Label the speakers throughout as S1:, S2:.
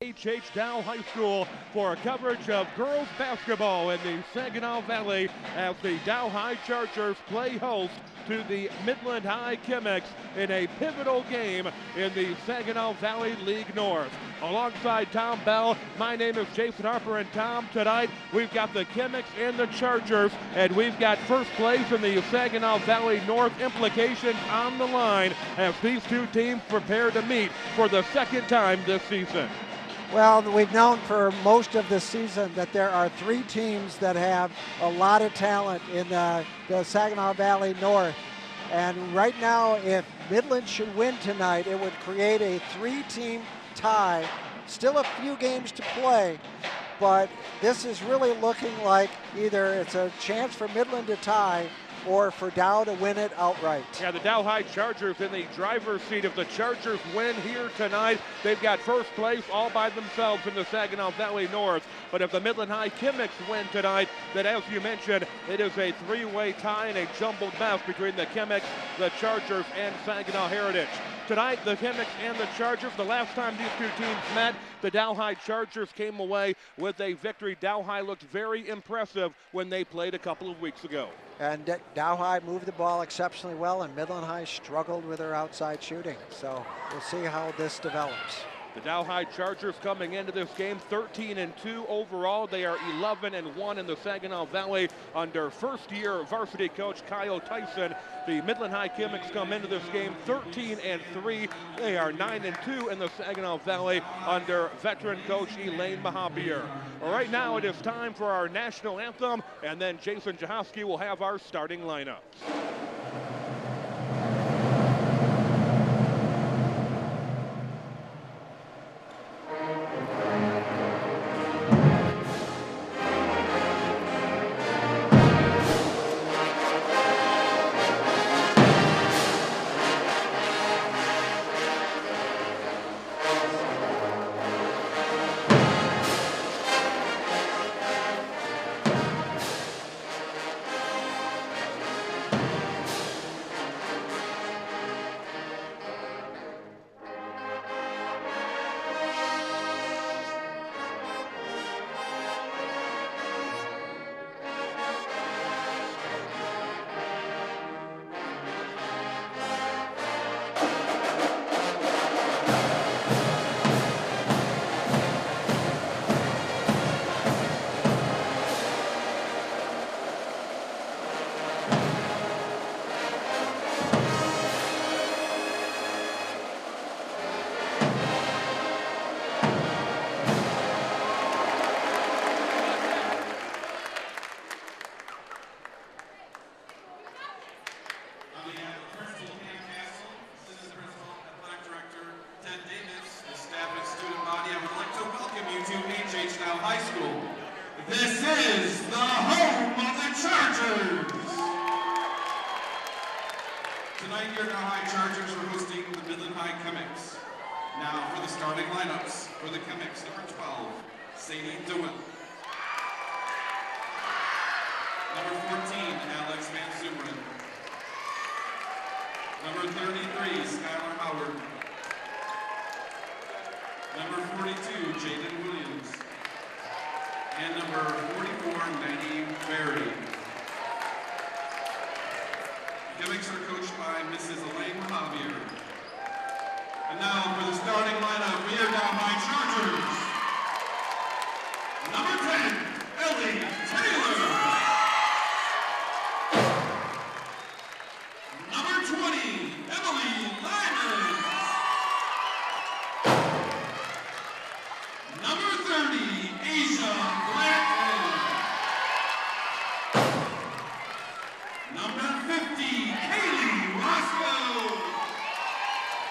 S1: H Dow High School for coverage of girls basketball in the Saginaw Valley as the Dow High Chargers play host to the Midland High Chemics in a pivotal game in the Saginaw Valley League North. Alongside Tom Bell, my name is Jason Harper, and Tom, tonight we've got the Chemics and the Chargers, and we've got first place in the Saginaw Valley North implications on the line as these two teams prepare to meet for the second time this season.
S2: Well, we've known for most of the season that there are three teams that have a lot of talent in the Saginaw Valley North. And right now, if Midland should win tonight, it would create a three-team tie. Still a few games to play, but this is really looking like either it's a chance for Midland to tie or for Dow to win it outright.
S1: Yeah, the Dow High Chargers in the driver's seat. If the Chargers win here tonight, they've got first place all by themselves in the Saginaw Valley North. But if the Midland High Chemics win tonight, then as you mentioned, it is a three-way tie and a jumbled mess between the Chemics, the Chargers, and Saginaw Heritage. Tonight, the Chemics and the Chargers, the last time these two teams met, the Dow High Chargers came away with a victory. Dow High looked very impressive when they played a couple of weeks ago.
S2: And Dow High moved the ball exceptionally well, and Midland High struggled with their outside shooting. So we'll see how this develops.
S1: The Dow High Chargers coming into this game 13-2 overall. They are 11-1 in the Saginaw Valley under first-year varsity coach Kyle Tyson. The Midland High Chemics come into this game 13-3. They are 9-2 in the Saginaw Valley under veteran coach Elaine Mahabir. Right now it is time for our national anthem, and then Jason Jahowski will have our starting lineups.
S3: High School. This is the home of the Chargers. Tonight your Dow High Chargers are hosting the Midland High Chemics. Now for the starting lineups for the Chemics, number 12, Sadie DeWitt. Number 14, Alex Van Sumeren. Number 33, Skylar Howard. Number 42, Jaden Williams. And number 44, Maddie Berry. The Chemics are coached by Mrs. Elaine Mahabir. And now for the starting lineup, we are Dow High Chargers. Number 10, Ellie Taylor. Number 20, Emily Lyman. Number 30, Asia Blackman. Number 50, Kaylee Roscoe.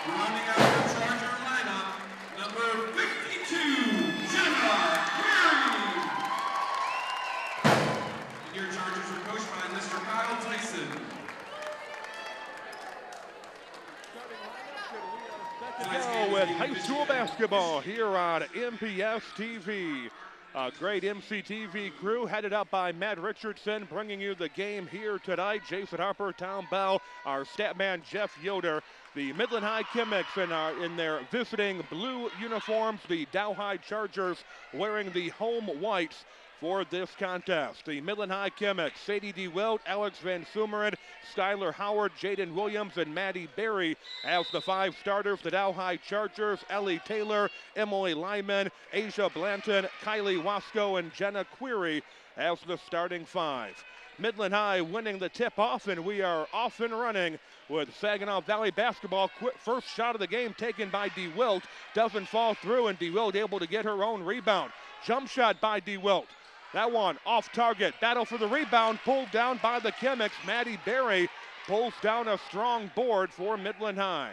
S3: Rounding out the Charger lineup, number 52, Jenna Query. And your Chargers are coached by Mr. Kyle Tyson.
S1: Go with high school basketball here on MPS TV. A great MCTV crew headed up by Matt Richardson, bringing you the game here tonight. Jason Harper, Tom Bell, our stat man Jeff Yoder. The Midland High Chemics in their visiting blue uniforms. The Dow High Chargers wearing the home whites for this contest. The Midland High Chemics, Sadie DeWilt, Alex Van Sumeren, Skylar Howard, Jaden Williams, and Maddie Berry as the 5 starters. The Dow High Chargers, Ellie Taylor, Emily Lyman, Asia Blanton, Kylie Wasco, and Jenna Query as the starting 5. Midland High winning the tip-off, and we are off and running with Saginaw Valley basketball. First shot of the game taken by DeWilt. Doesn't fall through, and DeWilt able to get her own rebound. Jump shot by DeWilt. That one off target. Battle for the rebound, pulled down by the Chemics. Maddie Berry pulls down a strong board for Midland High.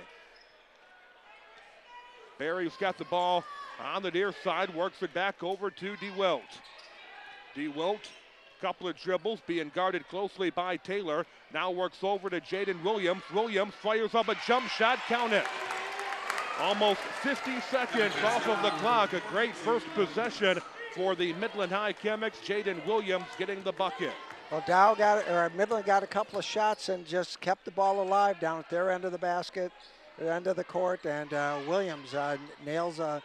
S1: Berry's got the ball on the near side, works it back over to DeWilt. DeWilt, couple of dribbles, being guarded closely by Taylor. Now works over to Jaden Williams. Williams fires up a jump shot, count it. Almost 50 seconds off of the clock. A great first possession for the Midland High Chemics. Jaden Williams getting the bucket.
S2: Well, Midland got a couple of shots and just kept the ball alive down at their end of the basket, their end of the court, and Williams nails a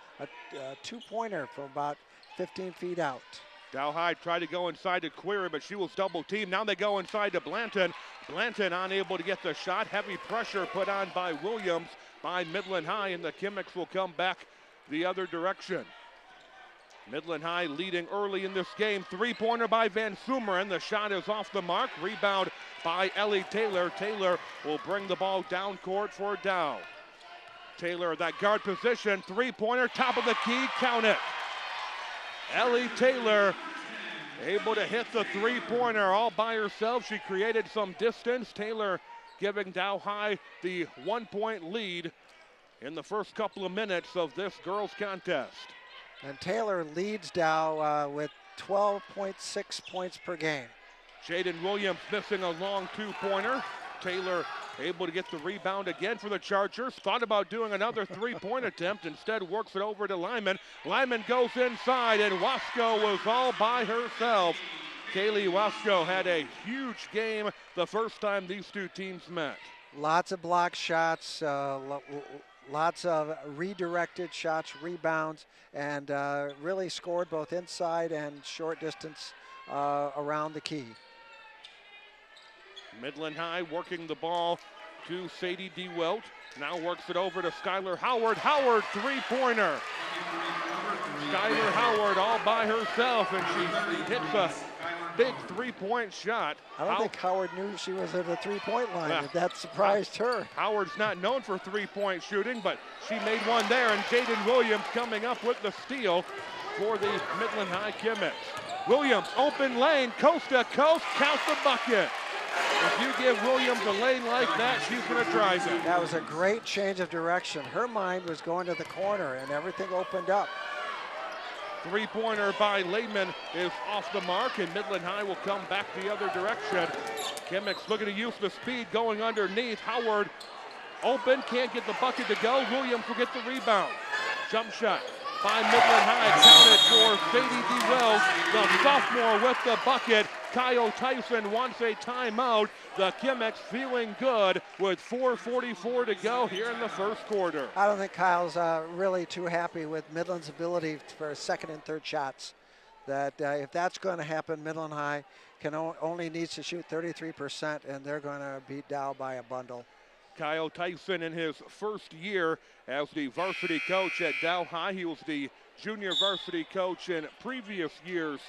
S2: two-pointer from about 15 feet out.
S1: Dow High tried to go inside to Query, but she was double teamed. Now they go inside to Blanton. Blanton unable to get the shot. Heavy pressure put on by Williams by Midland High, and the Chemics will come back the other direction. Midland High leading early in this game. Three-pointer by Van Sumeren. The shot is off the mark. Rebound by Ellie Taylor. Taylor will bring the ball down court for Dow. Taylor, that guard position. Three-pointer, top of the key, count it. Ellie Taylor able to hit the three-pointer all by herself. She created some distance. Taylor giving Dow High the 1-point lead in the first couple of minutes of this girls contest.
S2: And Taylor leads Dow with 12.6 points per game.
S1: Jaden Williams missing a long two-pointer. Taylor able to get the rebound again for the Chargers. Thought about doing another three-point attempt. Instead works it over to Lyman. Lyman goes inside, and Wasco was all by herself. Kaylee Wasco had a huge game the first time these two teams met.
S2: Lots of block shots, lots of redirected shots, rebounds, and really scored both inside and short distance around the key.
S1: Midland High working the ball to Sadie DeWilt. Now works it over to Skylar Howard. Howard, three-pointer. Skylar Howard all by herself, and she hits a big three-point shot.
S2: I don't think Howard knew she was at the three-point line. That surprised her.
S1: Howard's not known for three-point shooting, but she made one there, and Jaden Williams coming up with the steal for the Midland High Chemics. Williams, open lane, coast to coast, count the bucket. If you give Williams a lane like that, she's going to drive it.
S2: That was a great change of direction. Her mind was going to the corner, and everything opened up.
S1: Three-pointer by Lehman is off the mark, and Midland High will come back the other direction. Chemics looking to use the speed going underneath. Howard open, can't get the bucket to go. Williams will get the rebound. Jump shot by Midland High, counted for Sadie DeWilt, the sophomore with the bucket. Kyle Tyson wants a timeout. The Chemics feeling good with 4:44 to go here in the first quarter.
S2: I don't think Kyle's really too happy with Midland's ability for second and third shots. That if that's going to happen, Midland High only needs to shoot 33%, and they're going to beat Dow by a bundle.
S1: Kyle Tyson in his first year as the varsity coach at Dow High. He was the junior varsity coach in previous years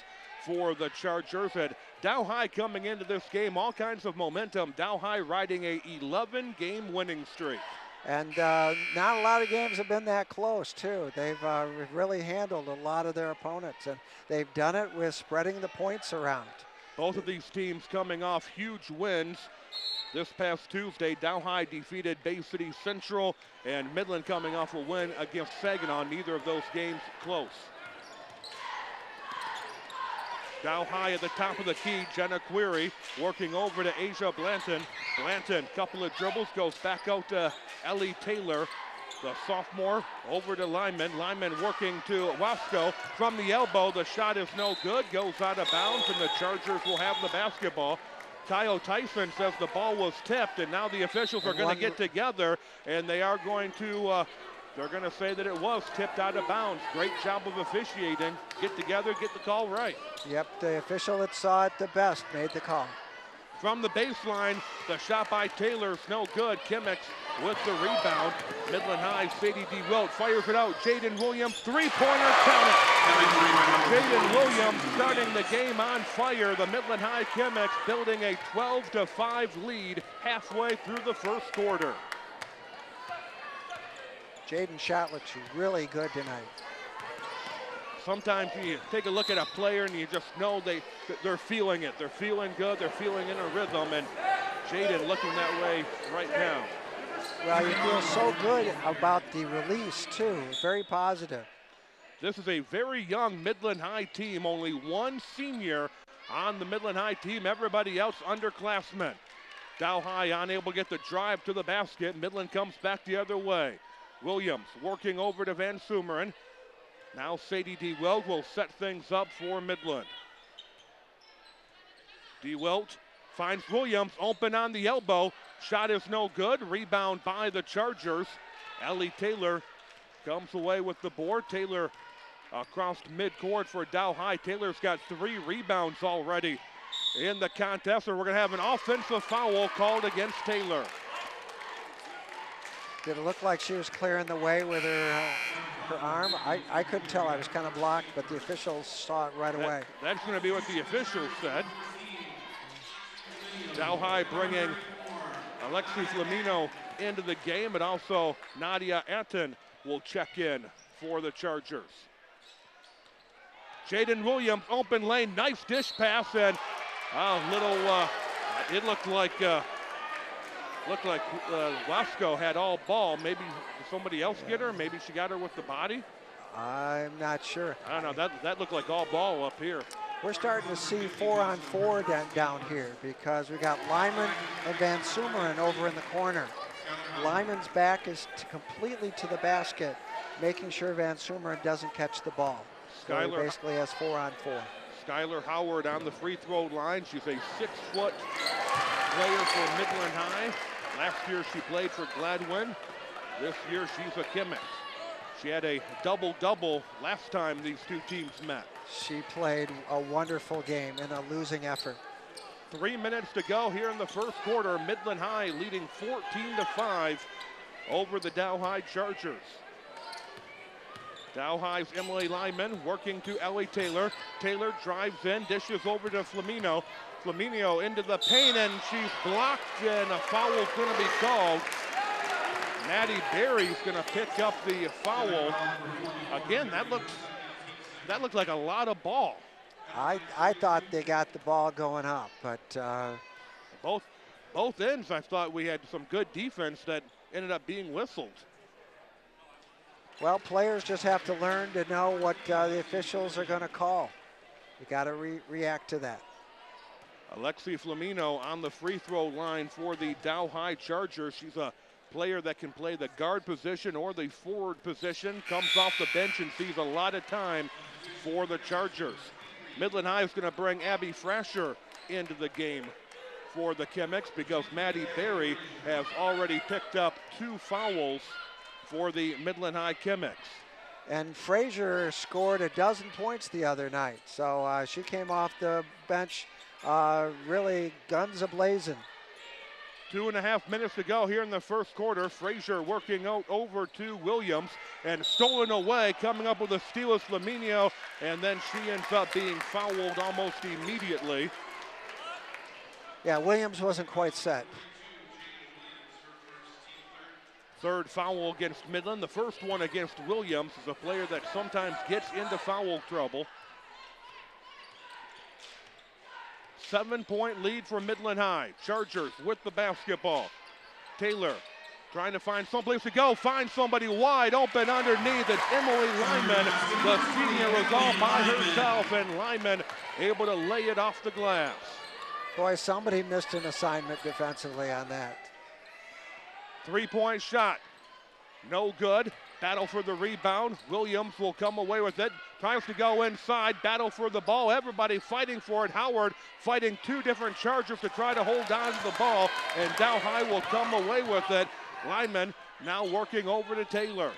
S1: for the Chargers. And Dow High coming into this game, all kinds of momentum. Dow High riding a 11-game winning streak.
S2: And not a lot of games have been that close, too. They've really handled a lot of their opponents, and they've done it with spreading the points around.
S1: Both of these teams coming off huge wins. This past Tuesday, Dow High defeated Bay City Central, and Midland coming off a win against Saginaw. Neither of those games close. Dow High at the top of the key. Jenna Query working over to Asia Blanton. Blanton, couple of dribbles, goes back out to Ellie Taylor. The sophomore over to Lyman. Lyman working to Wasco from the elbow. The shot is no good, goes out of bounds, and the Chargers will have the basketball. Kyle Tyson says the ball was tipped, and now the officials are going to get together, and they are going to they're going to say that it was tipped out of bounds. Great job of officiating. Get together, get the call right.
S2: Yep, the official that saw it the best made the call.
S1: From the baseline, the shot by Taylor is no good. Kimmicks with the rebound. Midland High, Sadie DeWilt fires it out. Jaden Williams, three-pointer, count it. Jaden Williams starting the game on fire. The Midland High Kimmicks building a 12-5 lead halfway through the first quarter.
S2: Jaden's shot looks really good tonight.
S1: Sometimes you take a look at a player and you just know they're feeling it. They're feeling good. They're feeling in a rhythm. And Jaden looking that way right now.
S2: Well, you feel so good about the release, too. Very positive.
S1: This is a very young Midland High team. Only one senior on the Midland High team. Everybody else underclassmen. Dow High unable to get the drive to the basket. Midland comes back the other way. Williams working over to Van Sumeren. Now Sadie DeWilt will set things up for Midland. DeWilt finds Williams open on the elbow. Shot is no good. Rebound by the Chargers. Ellie Taylor comes away with the board. Taylor across midcourt for Dow High. Taylor's got 3 rebounds already in the contest, and we're going to have an offensive foul called against Taylor.
S2: Did it look like she was clearing the way with her arm? I couldn't tell. I was kind of blocked, but the officials saw it right away.
S1: That's going to be what the officials said. Dow High bringing Alexi Flamino into the game, and also Nadia Atten will check in for the Chargers. Jaden Williams, open lane, nice dish pass, and it looked like Wasco had all ball. Maybe somebody else get her. Maybe she got her with the body.
S2: I'm not sure.
S1: I don't know. That looked like all ball up here.
S2: We're starting to see 4-on-4 down here because we got Lyman and Van Sumeren over in the corner. Lyman's back is completely to the basket, making sure Van Sumeren doesn't catch the ball. So he basically has 4-on-4.
S1: Skylar Howard on the free throw line. She's a 6-foot player for Midland High. Last year she played for Gladwin. This year she's a Kimmicks. She had a double-double last time these two teams met.
S2: She played a wonderful game in a losing effort.
S1: 3 minutes to go here in the first quarter. Midland High leading 14-5 over the Dow High Chargers. Dow High's Emily Lyman working to Ellie Taylor. Taylor drives in, dishes over to Flamino. Flamino into the paint, and she's blocked, and a foul's going to be called. Maddie Berry's going to pick up the foul. Again, that looked like a lot of ball.
S2: I thought they got the ball going up, but
S1: both ends, I thought we had some good defense that ended up being whistled.
S2: Well, players just have to learn to know what the officials are going to call. You got to react to that.
S1: Alexi Flamino on the free throw line for the Dow High Chargers. She's a player that can play the guard position or the forward position. Comes off the bench and sees a lot of time for the Chargers. Midland High is going to bring Abby Frasher into the game for the Kimmicks because Maddie Berry has already picked up 2 fouls for the Midland High Kimmicks.
S2: And Frazier scored 12 points the other night. So she came off the bench really guns a-blazing.
S1: 2.5 minutes to go here in the first quarter. Frazier working out over to Williams and stolen away, coming up with a steal is Flaminio, and then she ends up being fouled almost immediately.
S2: Yeah, Williams wasn't quite set.
S1: Third foul against Midland. The first one against Williams is a player that sometimes gets into foul trouble. 7-point lead for Midland High. Chargers with the basketball. Taylor trying to find someplace to go. Find somebody wide open underneath. It's Emily Lyman. The senior was all by herself, and Lyman able to lay it off the glass.
S2: Boy, somebody missed an assignment defensively on that.
S1: 3-point shot. No good. Battle for the rebound. Williams will come away with it. Tries to go inside. Battle for the ball. Everybody fighting for it. Howard fighting two different Chargers to try to hold on to the ball. And Dow High will come away with it. Lyman now working over to Taylor.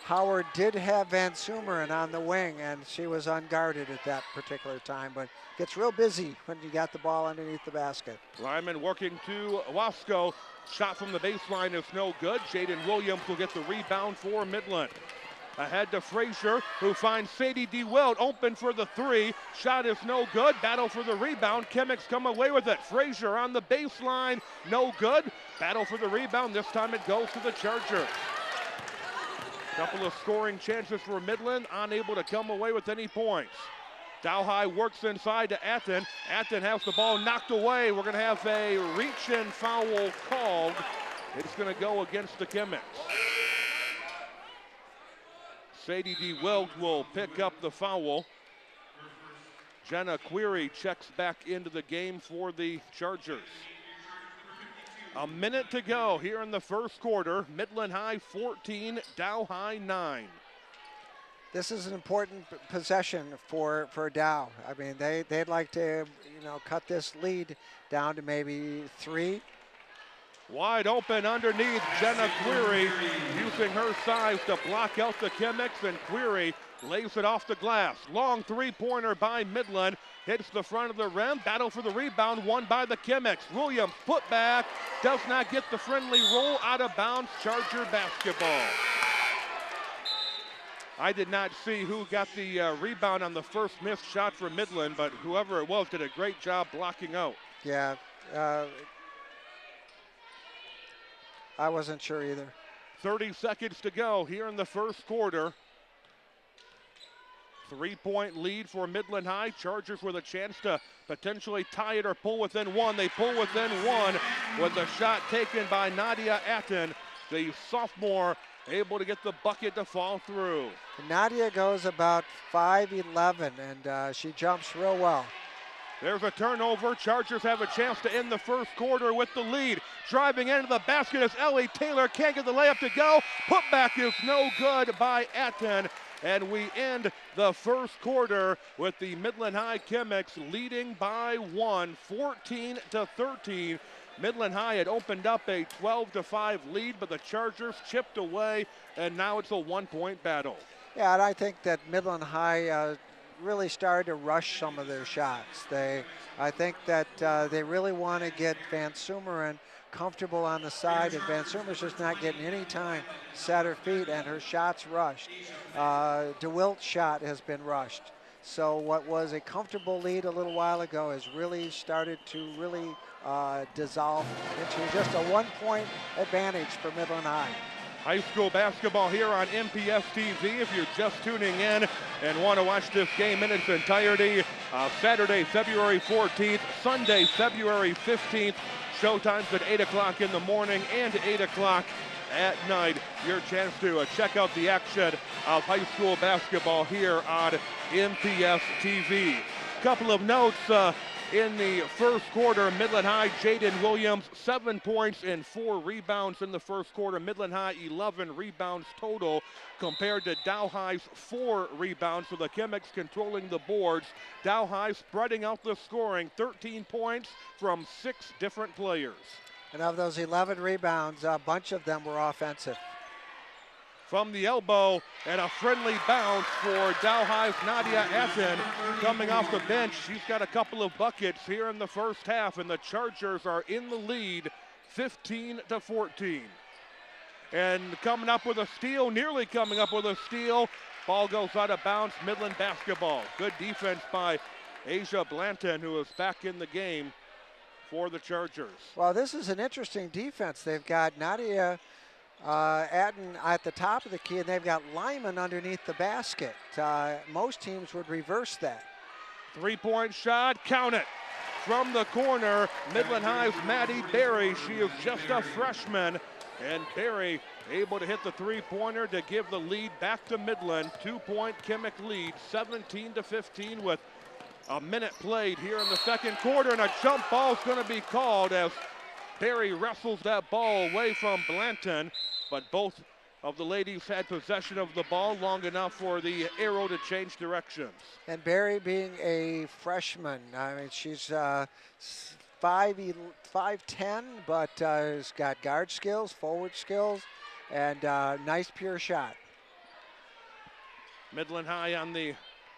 S2: Howard did have Van Sumeren on the wing, and she was unguarded at that particular time, but gets real busy when you got the ball underneath the basket.
S1: Lyman working to Wasco. Shot from the baseline is no good. Jaden Williams will get the rebound for Midland. Ahead to Frazier, who finds Sadie DeWilt open for the three. Shot is no good. Battle for the rebound. Chemics come away with it. Frazier on the baseline, no good. Battle for the rebound. This time it goes to the Chargers. Couple of scoring chances for Midland, unable to come away with any points. Dow High works inside to Atten. Atten has the ball knocked away. We're going to have a reach-in foul called. It's going to go against the Chemics. Sadie DeWilt will pick up the foul. Jenna Query checks back into the game for the Chargers. A minute to go here in the first quarter. Midland High 14, Dow High 9.
S2: This is an important possession for Dow. I mean, they'd like to, cut this lead down to maybe 3.
S1: Wide open underneath, Jenna Query using her size to block out the Chemics, and Query lays it off the glass. Long three-pointer by Midland. Hits the front of the rim. Battle for the rebound, won by the Chemics. Williams put back, does not get the friendly roll, out of bounds, Charger basketball. I did not see who got the rebound on the first missed shot for Midland, but whoever it was did a great job blocking out.
S2: Yeah, I wasn't sure either.
S1: 30 seconds to go here in the first quarter. 3-point lead for Midland High. Chargers with a chance to potentially tie it or pull within one. They pull within one with a shot taken by Nadia Atten, the sophomore, able to get the bucket to fall through.
S2: Nadia goes about 5'11", and she jumps real well.
S1: There's a turnover. Chargers have a chance to end the first quarter with the lead. Driving into the basket is Ellie Taylor. Can't get the layup to go. Putback is no good by Atten. And we end the first quarter with the Midland High Chemics leading by 1, 14-13. Midland High had opened up a 12-5 lead, but the Chargers chipped away, and now it's a 1-point battle.
S2: Yeah, and I think that Midland High really started to rush some of their shots. I think that they really want to get Van Sumeren comfortable on the side, and Van Sumeren's just not getting any time to set her feet, and her shot's rushed. DeWilt's shot has been rushed. So what was a comfortable lead a little while ago has really started to really dissolve into just a 1-point advantage for Midland High.
S1: High school basketball here on MPS TV. If you're just tuning in and want to watch this game in its entirety, Saturday, February 14th, Sunday, February 15th, showtimes at 8 o'clock in the morning and 8 o'clock at night. Your chance to check out the action of high school basketball here on MPS TV. Couple of notes in the first quarter. Midland High, Jaden Williams, 7 points and 4 rebounds in the first quarter. Midland High, 11 rebounds total compared to Dow High's 4 rebounds. So the Chemics controlling the boards. Dow High spreading out the scoring, 13 points from 6 different players.
S2: And of those 11 rebounds, a bunch of them were offensive.
S1: From the elbow, and a friendly bounce for Dow High's Nadia Atten coming off the bench. She's got a couple of buckets here in the first half, and the Chargers are in the lead 15-14. And coming up with a steal, nearly coming up with a steal. Ball goes out of bounds, Midland basketball. Good defense by Asia Blanton, who is back in the game for the Chargers.
S2: Well, this is an interesting defense. They've got Nadia Atten at the top of the key, and they've got Lyman underneath the basket. Most teams would reverse that.
S1: 3-point shot, count it. From the corner, Midland High's Maddie Berry. She is just a freshman, and Berry able to hit the 3-pointer to give the lead back to Midland. 2-point Chemic lead, 17-15 with a minute played here in the second quarter, and a jump ball is going to be called as Berry wrestles that ball away from Blanton, but both of the ladies had possession of the ball long enough for the arrow to change directions.
S2: And Barry being a freshman, I mean, she's 5'10", but has got guard skills, forward skills, and nice pure shot.
S1: Midland High on the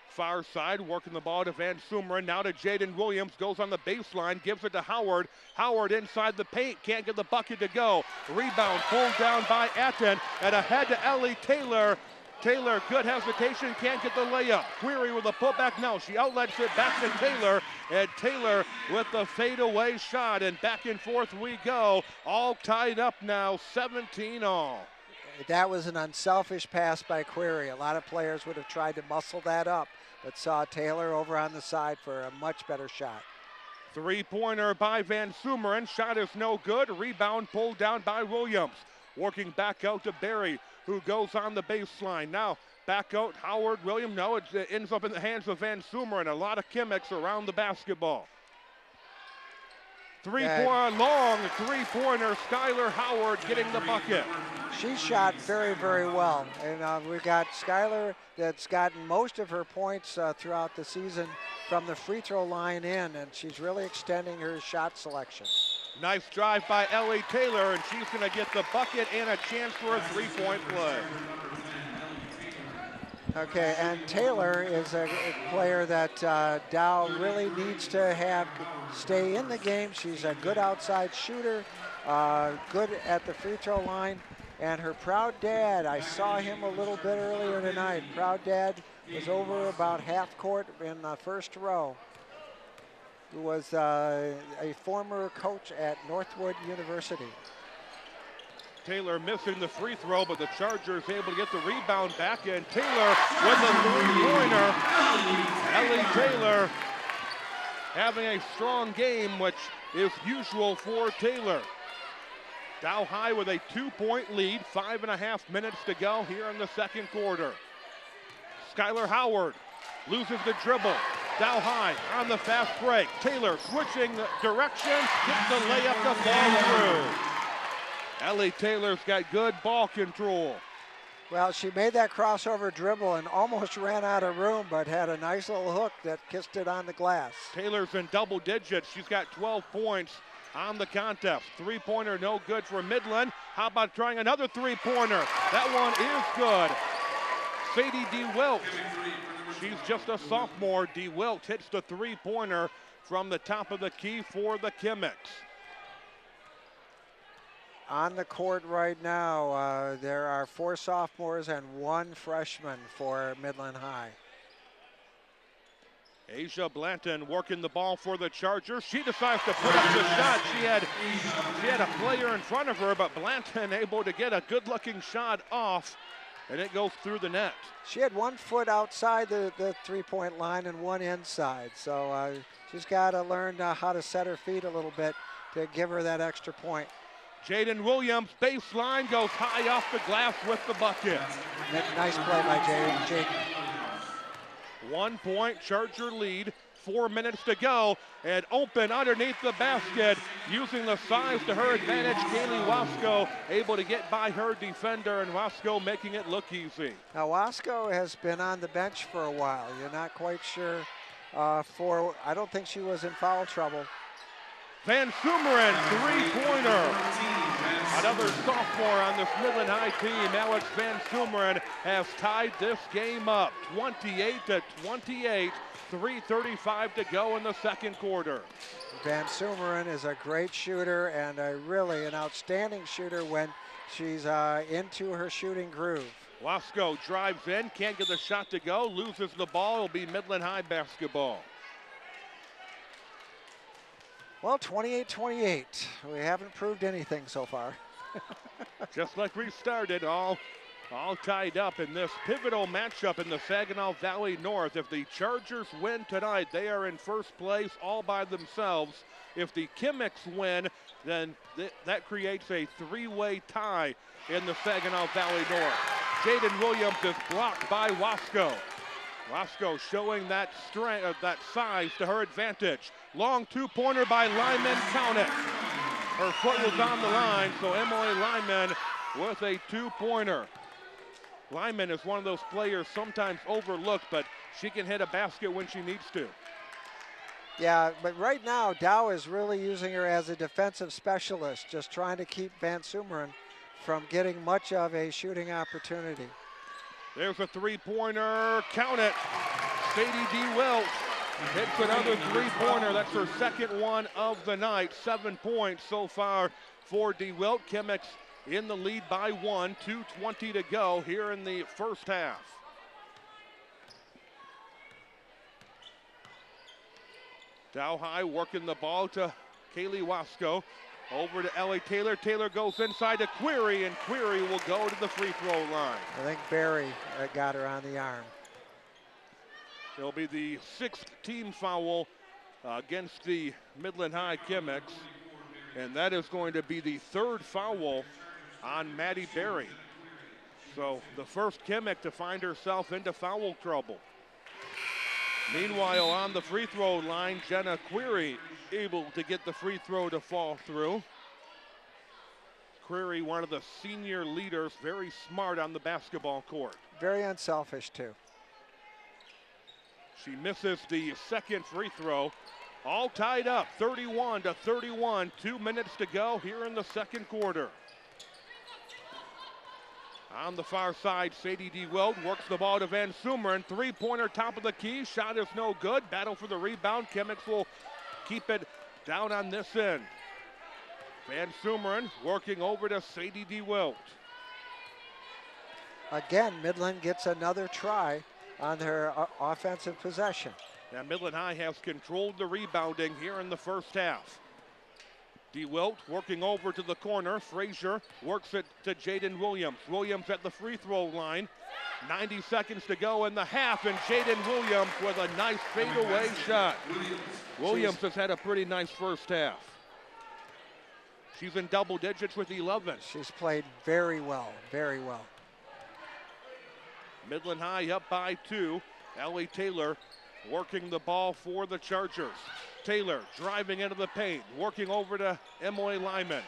S1: far side, working the ball to Van Sumeren, now to Jaden Williams, goes on the baseline, gives it to Howard. Howard inside the paint, can't get the bucket to go. Rebound pulled down by Atten, and ahead to Ellie Taylor. Taylor, good hesitation, can't get the layup. Query with a putback, no, she outlets it back to Taylor, and Taylor with the fadeaway shot, and back and forth we go, all tied up now, 17 all.
S2: That was an unselfish pass by Query. A lot of players would have tried to muscle that up, but saw Taylor over on the side for a much better shot.
S1: Three-pointer by Van Sumeren. Shot is no good. Rebound pulled down by Williams. Working back out to Barry, who goes on the baseline. Now back out Howard Williams. No, it ends up in the hands of Van Sumeren. A lot of Kimmicks around the basketball. Long three-pointer, Skylar Howard getting the bucket.
S2: She shot very, very well. And we've got Skylar that's gotten most of her points throughout the season from the free throw line in, and she's really extending her shot selection.
S1: Nice drive by Ellie Taylor, and she's going to get the bucket and a chance for a three-point play.
S2: Okay, and Taylor is a player that Dow really needs to stay in the game. She's a good outside shooter, good at the free throw line, and her proud dad, I saw him a little bit earlier tonight. Proud dad was over about half court in the first row, who was a former coach at Northwood University.
S1: Taylor missing the free throw, but the Chargers able to get the rebound back, and Taylor with the three-pointer. Ellie Taylor having a strong game, which is usual for Taylor. Dow High with a 2-point lead, 5.5 minutes to go here in the second quarter. Skylar Howard loses the dribble. Dow High on the fast break. Taylor switching directions, gets the layup to fall through. Ellie Taylor's got good ball control.
S2: Well, she made that crossover dribble and almost ran out of room, but had a nice little hook that kissed it on the glass.
S1: Taylor's in double digits. She's got 12 points on the contest. Three-pointer no good for Midland. How about trying another three-pointer? That one is good. Sadie DeWilt, she's just a sophomore. DeWilt hits the three-pointer from the top of the key for the Kimmicks.
S2: On the court right now, there are 4 sophomores and 1 freshman for Midland High.
S1: Asia Blanton working the ball for the Chargers. She decides to put up the shot. She had a player in front of her, but Blanton able to get a good-looking shot off, and it goes through the net.
S2: She had 1 foot outside the three-point line and 1 inside, so she's got to learn how to set her feet a little bit to give her that extra point.
S1: Jaden Williams, baseline, goes high off the glass with the bucket.
S2: Nice play by Jaden.
S1: 1 point Charger lead, 4 minutes to go, and open underneath the basket, using the size to her advantage. Kaylee Wasco able to get by her defender, and Wasco making it look easy.
S2: Now Wasco has been on the bench for a while. You're not quite sure I don't think she was in foul trouble.
S1: Van Sumeren, three-pointer. Another sophomore on this Midland High team. Alex Van Sumeren has tied this game up, 28-28, 3:35 to go in the second quarter.
S2: Van Sumeren is a great shooter and really an outstanding shooter when she's into her shooting groove.
S1: Wasco drives in, can't get the shot to go, loses the ball. It'll be Midland High basketball.
S2: Well, 28-28. We haven't proved anything so far.
S1: Just like we started, all tied up in this pivotal matchup in the Saginaw Valley North. If the Chargers win tonight, they are in first place all by themselves. If the Kimmicks win, then that creates a 3-way tie in the Saginaw Valley North. Jaden Williams is blocked by Wasco. Wasco showing that strength, that size to her advantage. Long two-pointer by Lyman, count it. Her foot was on the line, so Emily Lyman with a two-pointer. Lyman is one of those players sometimes overlooked, but she can hit a basket when she needs to.
S2: Yeah, but right now, Dow is really using her as a defensive specialist, just trying to keep Van Sumeren from getting much of a shooting opportunity.
S1: There's a three-pointer, count it. Sadie D. Welch hits another three-pointer. That's her second one of the night. 7 points so far for D. Welch. Chemics in the lead by 1, 2:20 to go here in the first half. Dow High working the ball to Kaylee Wasco. Over to Ellie Taylor. Taylor goes inside to Query, and Query will go to the free throw line.
S2: I think Barry got her on the arm.
S1: It'll be the 6th team foul against the Midland High Chemics, and that is going to be the 3rd foul on Maddie Barry. So the first Chemic to find herself into foul trouble. Meanwhile, on the free throw line, Jenna Query able to get the free throw to fall through. Query, one of the senior leaders, very smart on the basketball court.
S2: Very unselfish, too.
S1: She misses the second free throw. All tied up, 31-31. 2 minutes to go here in the second quarter. On the far side, Sadie D. Weld works the ball to Van Sumeren. Three-pointer, top of the key. Shot is no good. Battle for the rebound. Chemics will keep it down on this end. Van Sumeren working over to Sadie D. Weld.
S2: Again, Midland gets another try on their offensive possession.
S1: Now Midland High has controlled the rebounding here in the first half. DeWilt working over to the corner. Frazier works it to Jaden Williams. Williams at the free throw line. 90 seconds to go in the half, and Jaden Williams with a nice fadeaway shot. Williams has had a pretty nice first half. She's in double digits with 11.
S2: She's played very well, very well.
S1: Midland High up by 2. Ellie Taylor working the ball for the Chargers. Taylor driving into the paint, working over to Emily Lyman.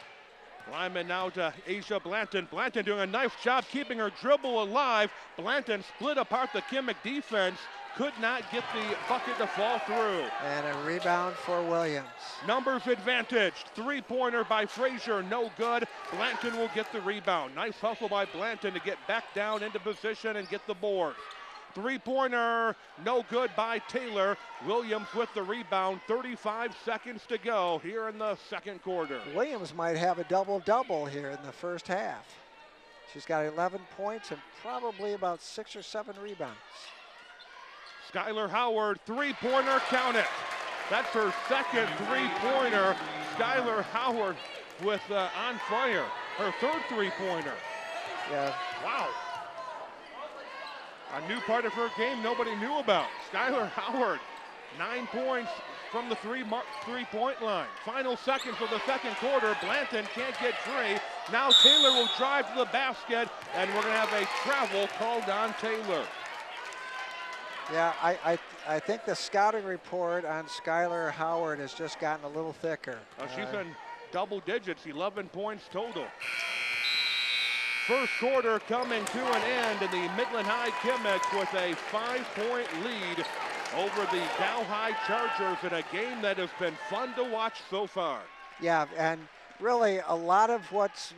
S1: Lyman now to Asia Blanton. Blanton doing a nice job keeping her dribble alive. Blanton split apart the Kimmick defense, could not get the bucket to fall through.
S2: And a rebound for Williams.
S1: Numbers advantaged. Three-pointer by Frazier, no good. Blanton will get the rebound. Nice hustle by Blanton to get back down into position and get the board. Three-pointer, no good by Taylor. Williams with the rebound. 35 seconds to go here in the second quarter.
S2: Williams might have a double-double here in the first half. She's got 11 points and probably about 6 or 7 rebounds.
S1: Skylar Howard, three-pointer, count it. That's her second three-pointer. Skylar Howard with on fire. Her third three-pointer.
S2: Yeah.
S1: Wow. A new part of her game nobody knew about. Skylar Howard, 9 points from the three-point line. Final seconds of the second quarter. Blanton can't get free. Now Taylor will drive to the basket, and we're going to have a travel called on Taylor.
S2: Yeah, I think the scouting report on Skylar Howard has just gotten a little thicker.
S1: She's in double digits, 11 points total. First quarter coming to an end, and the Midland High Chemics with a 5-point lead over the Dow High Chargers in a game that has been fun to watch so far.
S2: Yeah, and really a lot of what's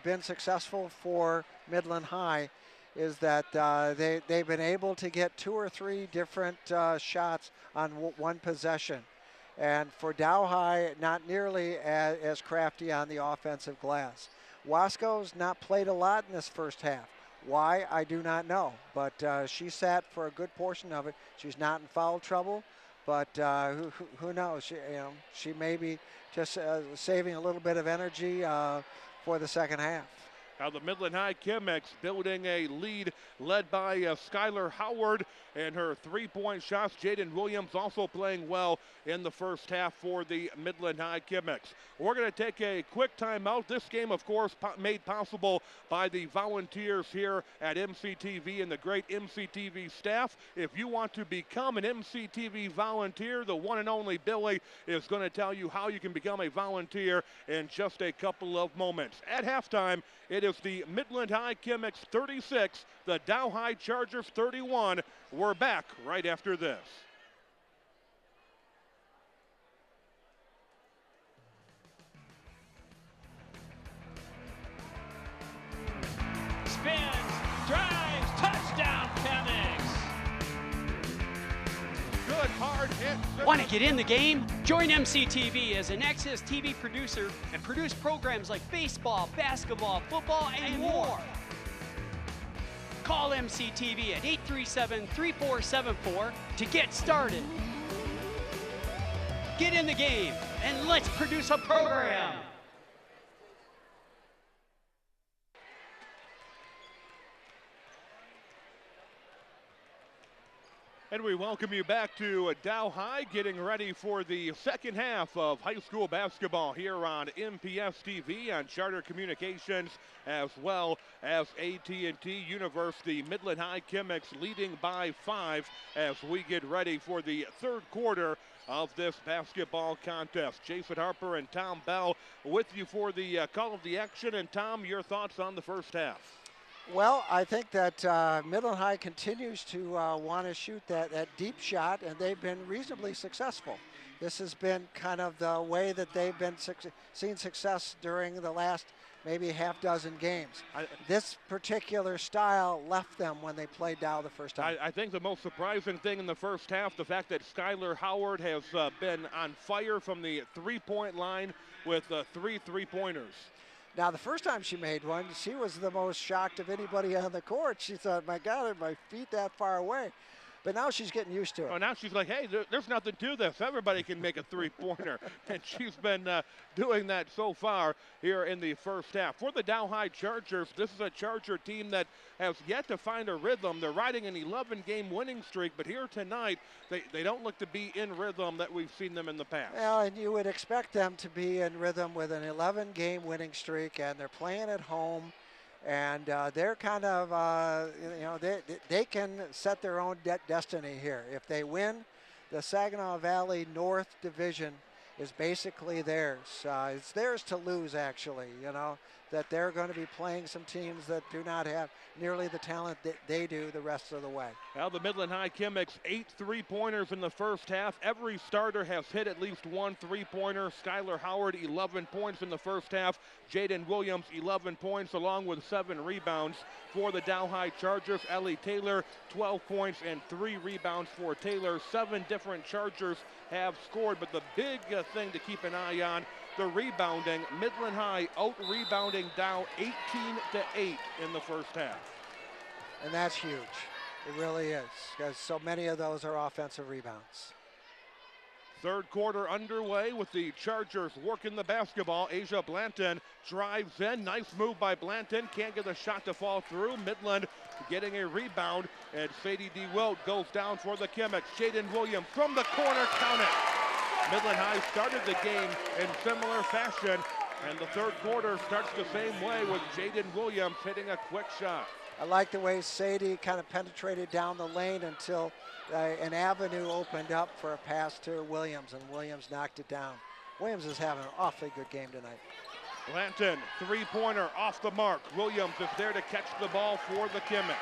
S2: been successful for Midland High is that they've been able to get 2 or 3 different shots on one possession. And for Dow High, not nearly as crafty on the offensive glass. Wasco's not played a lot in this first half. Why, I do not know. But she sat for a good portion of it. She's not in foul trouble, but who knows? She may be just saving a little bit of energy for the second half.
S1: Now the Midland High Chemics building a lead led by Skylar Howard and her three-point shots. Jaden Williams also playing well in the first half for the Midland High Chemics. We're going to take a quick timeout. This game, of course, made possible by the volunteers here at MCTV and the great MCTV staff. If you want to become an MCTV volunteer, the one and only Billy is going to tell you how you can become a volunteer in just a couple of moments. At halftime, it is is the Midland High Kimmicks 36, the Dow High Chargers 31. We're back right after this.
S4: Spins, drives, touchdown, Kimmicks!
S1: Good hard hit.
S5: Want to get in the game? Join MCTV as an Access TV producer and produce programs like baseball, basketball, football, and more. Call MCTV at 837-3474 to get started. Get in the game and let's produce a program.
S1: And we welcome you back to Dow High, getting ready for the second half of high school basketball here on MPS TV, on Charter Communications, as well as AT&T University. Midland High Kimmicks leading by 5 as we get ready for the third quarter of this basketball contest. Jason Harper and Tom Bell with you for the call of the action. And Tom, your thoughts on the first half?
S2: Well, I think that Midland High continues to want to shoot that deep shot, and they've been reasonably successful. This has been kind of the way that they've been seen success during the last maybe half dozen games. This particular style left them when they played Dow the first time.
S1: I think the most surprising thing in the first half, the fact that Skylar Howard has been on fire from the three-point line with 3 3-pointers.
S2: Now, the first time she made one, she was the most shocked of anybody on the court. She thought, my God, are my feet that far away? But now she's getting used to it.
S1: Oh, now she's like, hey, there's nothing to this. Everybody can make a three-pointer. And she's been doing that so far here in the first half. For the Dow High Chargers, this is a Charger team that has yet to find a rhythm. They're riding an 11-game winning streak, but here tonight, they don't look to be in rhythm that we've seen them in the past.
S2: Well, and you would expect them to be in rhythm with an 11-game winning streak, and they're playing at home. And they're kind of, they can set their own destiny here. If they win, the Saginaw Valley North Division is basically theirs. It's theirs to lose, actually, that they're going to be playing some teams that do not have nearly the talent that they do the rest of the way.
S1: Now the Midland High Kimmicks, 8 3-pointers in the first half. Every starter has hit at least 1 3-pointer. Skylar Howard, 11 points in the first half. Jaden Williams, 11 points, along with 7 rebounds for the Dow High Chargers. Ellie Taylor, 12 points and 3 rebounds for Taylor. 7 different Chargers have scored, but the big thing to keep an eye on, the rebounding. Midland High out-rebounding Dow 18-8 in the first half.
S2: And that's huge. It really is, because so many of those are offensive rebounds.
S1: Third quarter underway with the Chargers working the basketball. Asia Blanton drives in. Nice move by Blanton. Can't get the shot to fall through. Midland getting a rebound. And Sadie DeWilt goes down for the Kimmicks. Jaden Williams from the corner, count it. Midland High started the game in similar fashion. And the third quarter starts the same way with Jaden Williams hitting a quick shot.
S2: I like the way Sadie kind of penetrated down the lane until an avenue opened up for a pass to Williams, and Williams knocked it down. Williams is having an awfully good game tonight.
S1: Blanton, three-pointer off the mark. Williams is there to catch the ball for the Kimmicks.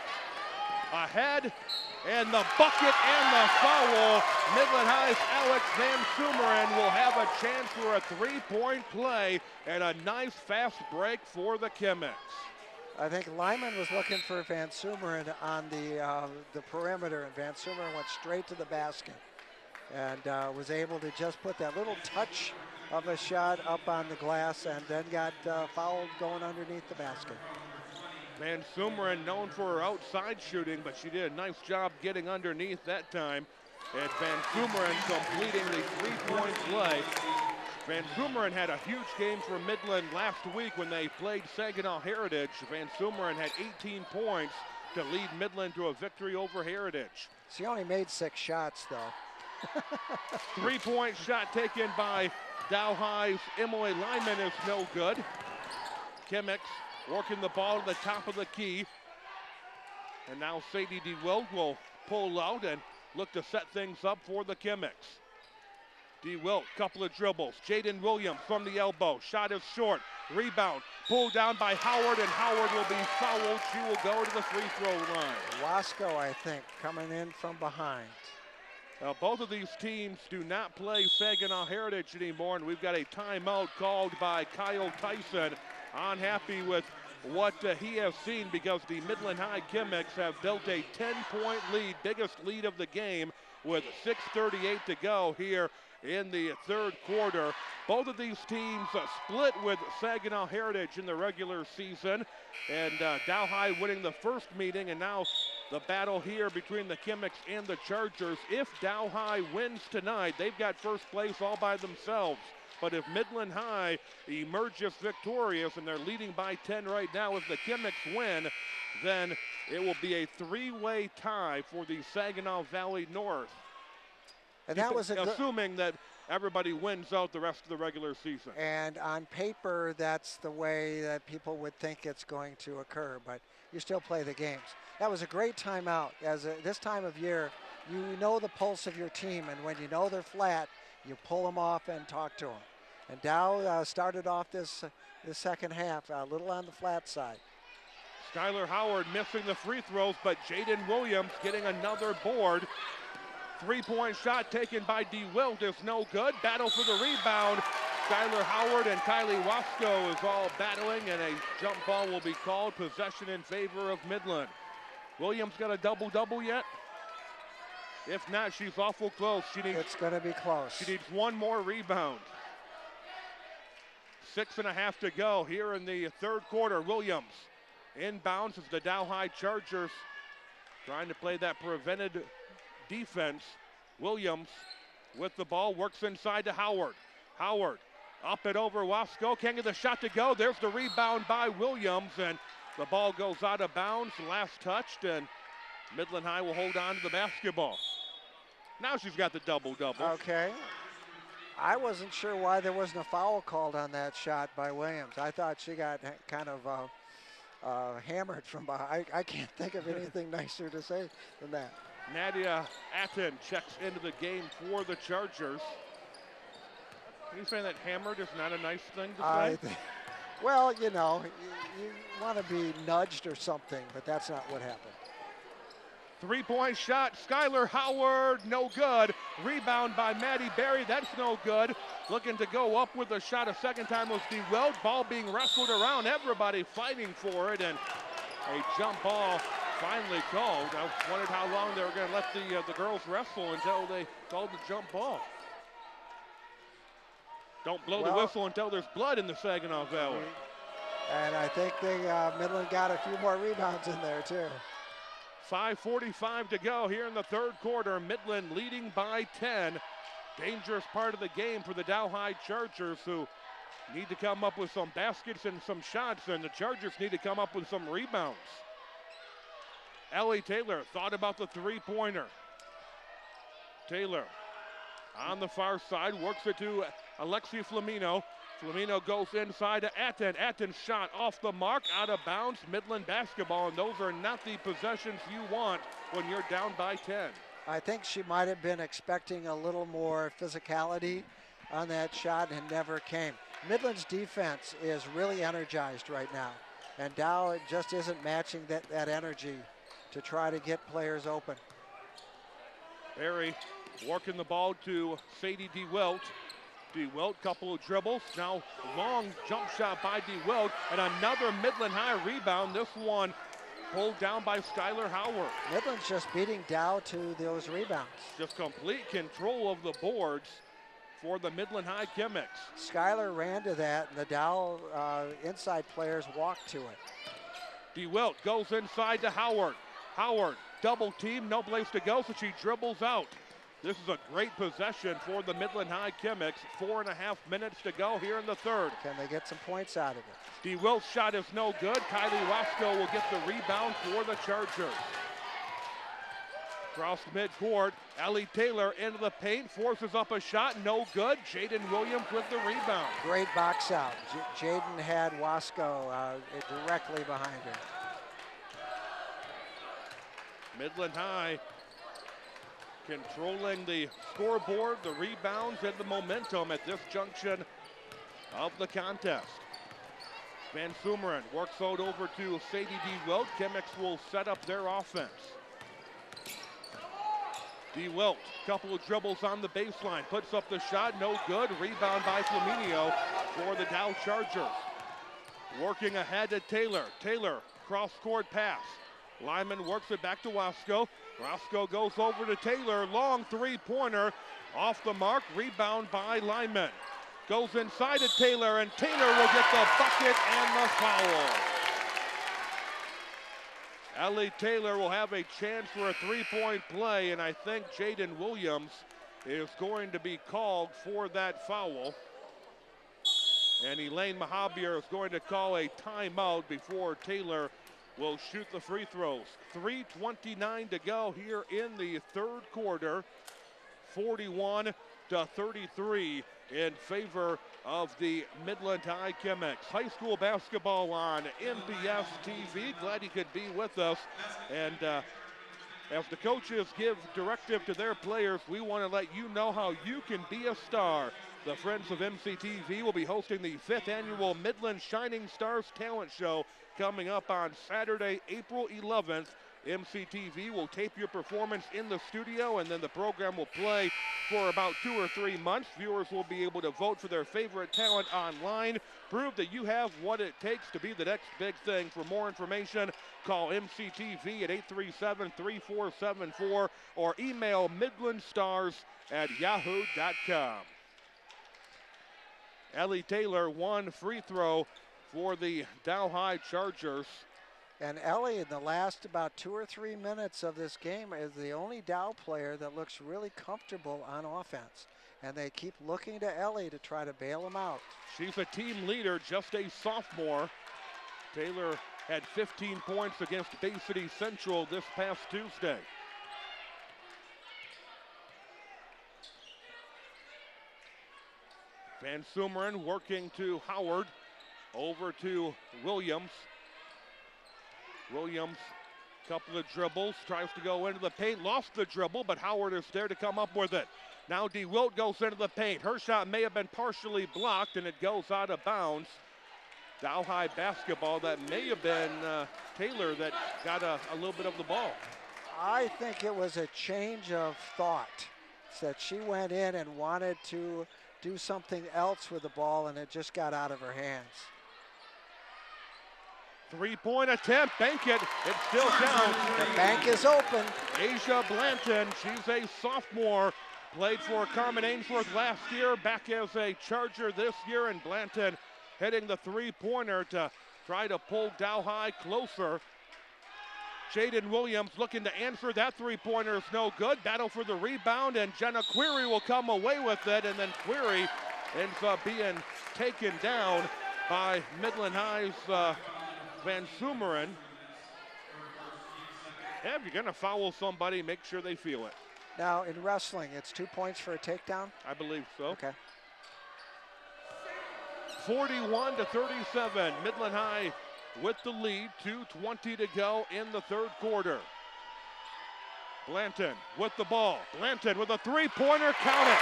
S1: Ahead, and the bucket and the foul. Midland High's Alex Van Sumeren will have a chance for a three-point play and a nice fast break for the Kimmicks.
S2: I think Lyman was looking for Van Sumeren on the perimeter, and Van Sumeren went straight to the basket and was able to just put that little touch of a shot up on the glass and then got fouled going underneath the basket.
S1: Van Sumeren known for her outside shooting, but she did a nice job getting underneath that time. And Van Sumeren completing the three-point play. Van Sumeren had a huge game for Midland last week when they played Saginaw Heritage. Van Sumeren had 18 points to lead Midland to a victory over Heritage.
S2: She only made 6 shots, though.
S1: Three-point shot taken by Dow High's Emily Lyman is no good. Kimmicks working the ball to the top of the key. And now Sadie DeWilt will pull out and look to set things up for the Kimmicks. DeWilt, couple of dribbles. Jaden Williams from the elbow. Shot is short. Rebound. Pulled down by Howard, and Howard will be fouled. She will go to the free throw line.
S2: Wasco, I think, coming in from behind.
S1: Now, both of these teams do not play Saginaw Heritage anymore, and we've got a timeout called by Kyle Tyson. Unhappy with what he has seen because the Midland High Chemics have built a 10-point lead, biggest lead of the game, with 6:38 to go here in the third quarter. Both of these teams split with Saginaw Heritage in the regular season, and Dow High winning the first meeting, and now the battle here between the Chemics and the Chargers. If Dow High wins tonight, they've got first place all by themselves. But if Midland High emerges victorious, and they're leading by 10 right now, if the Chemics win, then it will be a three-way tie for the Saginaw Valley North.
S2: And that was
S1: assuming that everybody wins out the rest of the regular season.
S2: And on paper, that's the way that people would think it's going to occur, but you still play the games. That was a great timeout. This time of year, you know the pulse of your team, and when you know they're flat, you pull them off and talk to them. And Dow started off this second half a little on the flat side.
S1: Skylar Howard missing the free throws, but Jaden Williams getting another board. Three-point shot taken by DeWilt is no good. Battle for the rebound. Skylar Howard and Kylie Wasco is all battling, and a jump ball will be called. Possession in favor of Midland. Williams got a double-double yet? If not, she's awful close.
S2: It's going to be close.
S1: She needs one more rebound. 6.5 to go here in the third quarter. Williams inbounds as the Dow High Chargers trying to play that prevented defense. Williams with the ball, works inside to Howard. Howard up and over Wasco, can't get the shot to go. There's the rebound by Williams, and the ball goes out of bounds, last touched, and Midland High will hold on to the basketball. Now she's got the double-double.
S2: Okay. I wasn't sure why there wasn't a foul called on that shot by Williams. I thought she got kind of hammered from behind. I can't think of anything nicer to say than that.
S1: Nadia Atten checks into the game for the Chargers. Are you saying that hammered is not a nice thing to say?
S2: Well, you know, you want to be nudged or something, but that's not what happened.
S1: Three-point shot, Skylar Howard, no good. Rebound by Maddie Berry, that's no good. Looking to go up with a shot a second time was DeWilt. Ball being wrestled around, everybody fighting for it, and a jump ball finally called. I wondered how long they were going to let the girls wrestle until they called the jump ball. Don't blow the whistle until there's blood in the Saginaw Valley.
S2: And I think Midland got a few more rebounds in there too.
S1: 5:45 to go here in the third quarter. Midland leading by 10. Dangerous part of the game for the Dow High Chargers, who need to come up with some baskets and some shots, and the Chargers need to come up with some rebounds. Ellie Taylor thought about the three-pointer. Taylor on the far side, works it to Alexi Flamino. Flamino goes inside to Atten. Atten's shot off the mark, out of bounds. Midland basketball, and those are not the possessions you want when you're down by 10.
S2: I think she might have been expecting a little more physicality on that shot and never came. Midland's defense is really energized right now, and Dow just isn't matching that energy to try to get players open.
S1: Berry working the ball to Sadie DeWilt. DeWilt, couple of dribbles. Now long jump shot by DeWilt, and another Midland High rebound. This one pulled down by Skylar Howard.
S2: Midland's just beating Dow to those rebounds.
S1: Just complete control of the boards for the Midland High Chemics.
S2: Skylar ran to that, and the Dow inside players walked to it.
S1: DeWilt goes inside to Howard. Howard, double team, no place to go, so she dribbles out. This is a great possession for the Midland High Chemics. 4.5 minutes to go here in the third.
S2: Can they get some points out of it?
S1: DeWilt's shot is no good. Kylie Wasco will get the rebound for the Chargers. Across midcourt, Ellie Taylor into the paint, forces up a shot, no good. Jaden Williams with the rebound.
S2: Great box out. Jaden had Wasco directly behind her.
S1: Midland High controlling the scoreboard, the rebounds, and the momentum at this junction of the contest. Van Sumeren works out over to Sadie DeWilt. Chemics will set up their offense. DeWilt, couple of dribbles on the baseline, puts up the shot, no good. Rebound by Flaminio for the Dow Chargers. Working ahead to Taylor. Taylor, cross-court pass. Lyman works it back to Wasco. Wasco goes over to Taylor, long three-pointer, off the mark, rebound by Lyman. Goes inside to Taylor, and Taylor will get the bucket and the foul. Ellie Taylor will have a chance for a three-point play, and I think Jaden Williams is going to be called for that foul. And Elaine Mahabier is going to call a timeout before Taylor will shoot the free throws. 3:29 to go here in the third quarter. 41-33 in favor of the Midland High Chemics. High school basketball on MBS TV. Glad you could be with us. And as the coaches give directive to their players, we want to let you know how you can be a star. The Friends of MCTV will be hosting the 5th annual Midland Shining Stars Talent Show coming up on Saturday, April 11th. MCTV will tape your performance in the studio, and then the program will play for about 2 or 3 months. Viewers will be able to vote for their favorite talent online. Prove that you have what it takes to be the next big thing. For more information, call MCTV at 837-3474 or email midlandstars@yahoo.com. Ellie Taylor, one free throw for the Dow High Chargers.
S2: And Ellie, in the last about 2 or 3 minutes of this game, is the only Dow player that looks really comfortable on offense. And they keep looking to Ellie to try to bail them out.
S1: She's a team leader, just a sophomore. Taylor had 15 points against Bay City Central this past Tuesday. Van Sumeren working to Howard, over to Williams. Williams, couple of dribbles, tries to go into the paint, lost the dribble, but Howard is there to come up with it. Now DeWilt goes into the paint. Her shot may have been partially blocked, and it goes out of bounds. Dow High basketball. That may have been Taylor that got a little bit of the ball.
S2: I think it was a change of thought. That she went in and wanted to do something else with the ball, and it just got out of her hands.
S1: Three-point attempt, bank it, it's still down.
S2: The bank is open.
S1: Asia Blanton, she's a sophomore, played for Carmen Ainsworth last year, back as a Charger this year, and Blanton hitting the three-pointer to try to pull Dow High closer. Jaden Williams looking to answer. That three-pointer is no good. Battle for the rebound, and Jenna Query will come away with it, and then Query ends up being taken down by Midland High's Van Sumeren. If you're going to foul somebody, make sure they feel it.
S2: Now, in wrestling, it's 2 points for a takedown?
S1: I believe so.
S2: Okay.
S1: 41-37, Midland High with the lead, 2:20 to go in the third quarter. Blanton with the ball. Blanton with a three-pointer, count it.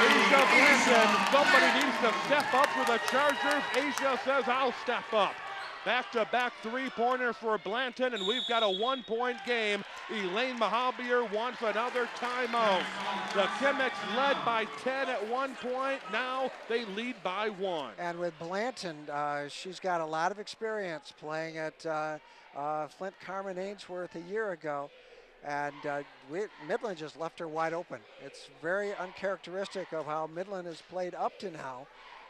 S1: Asia Blanton, somebody needs to step up for the Chargers. Asia says, I'll step up. Back-to-back three-pointers for Blanton, and we've got a one-point game. Elaine Mahabier wants another timeout. The Chemics led by 10 at one point. Now they lead by 1.
S2: And with Blanton, she's got a lot of experience playing at Flint Carmen Ainsworth a year ago. And Midland just left her wide open. It's very uncharacteristic of how Midland has played up to now.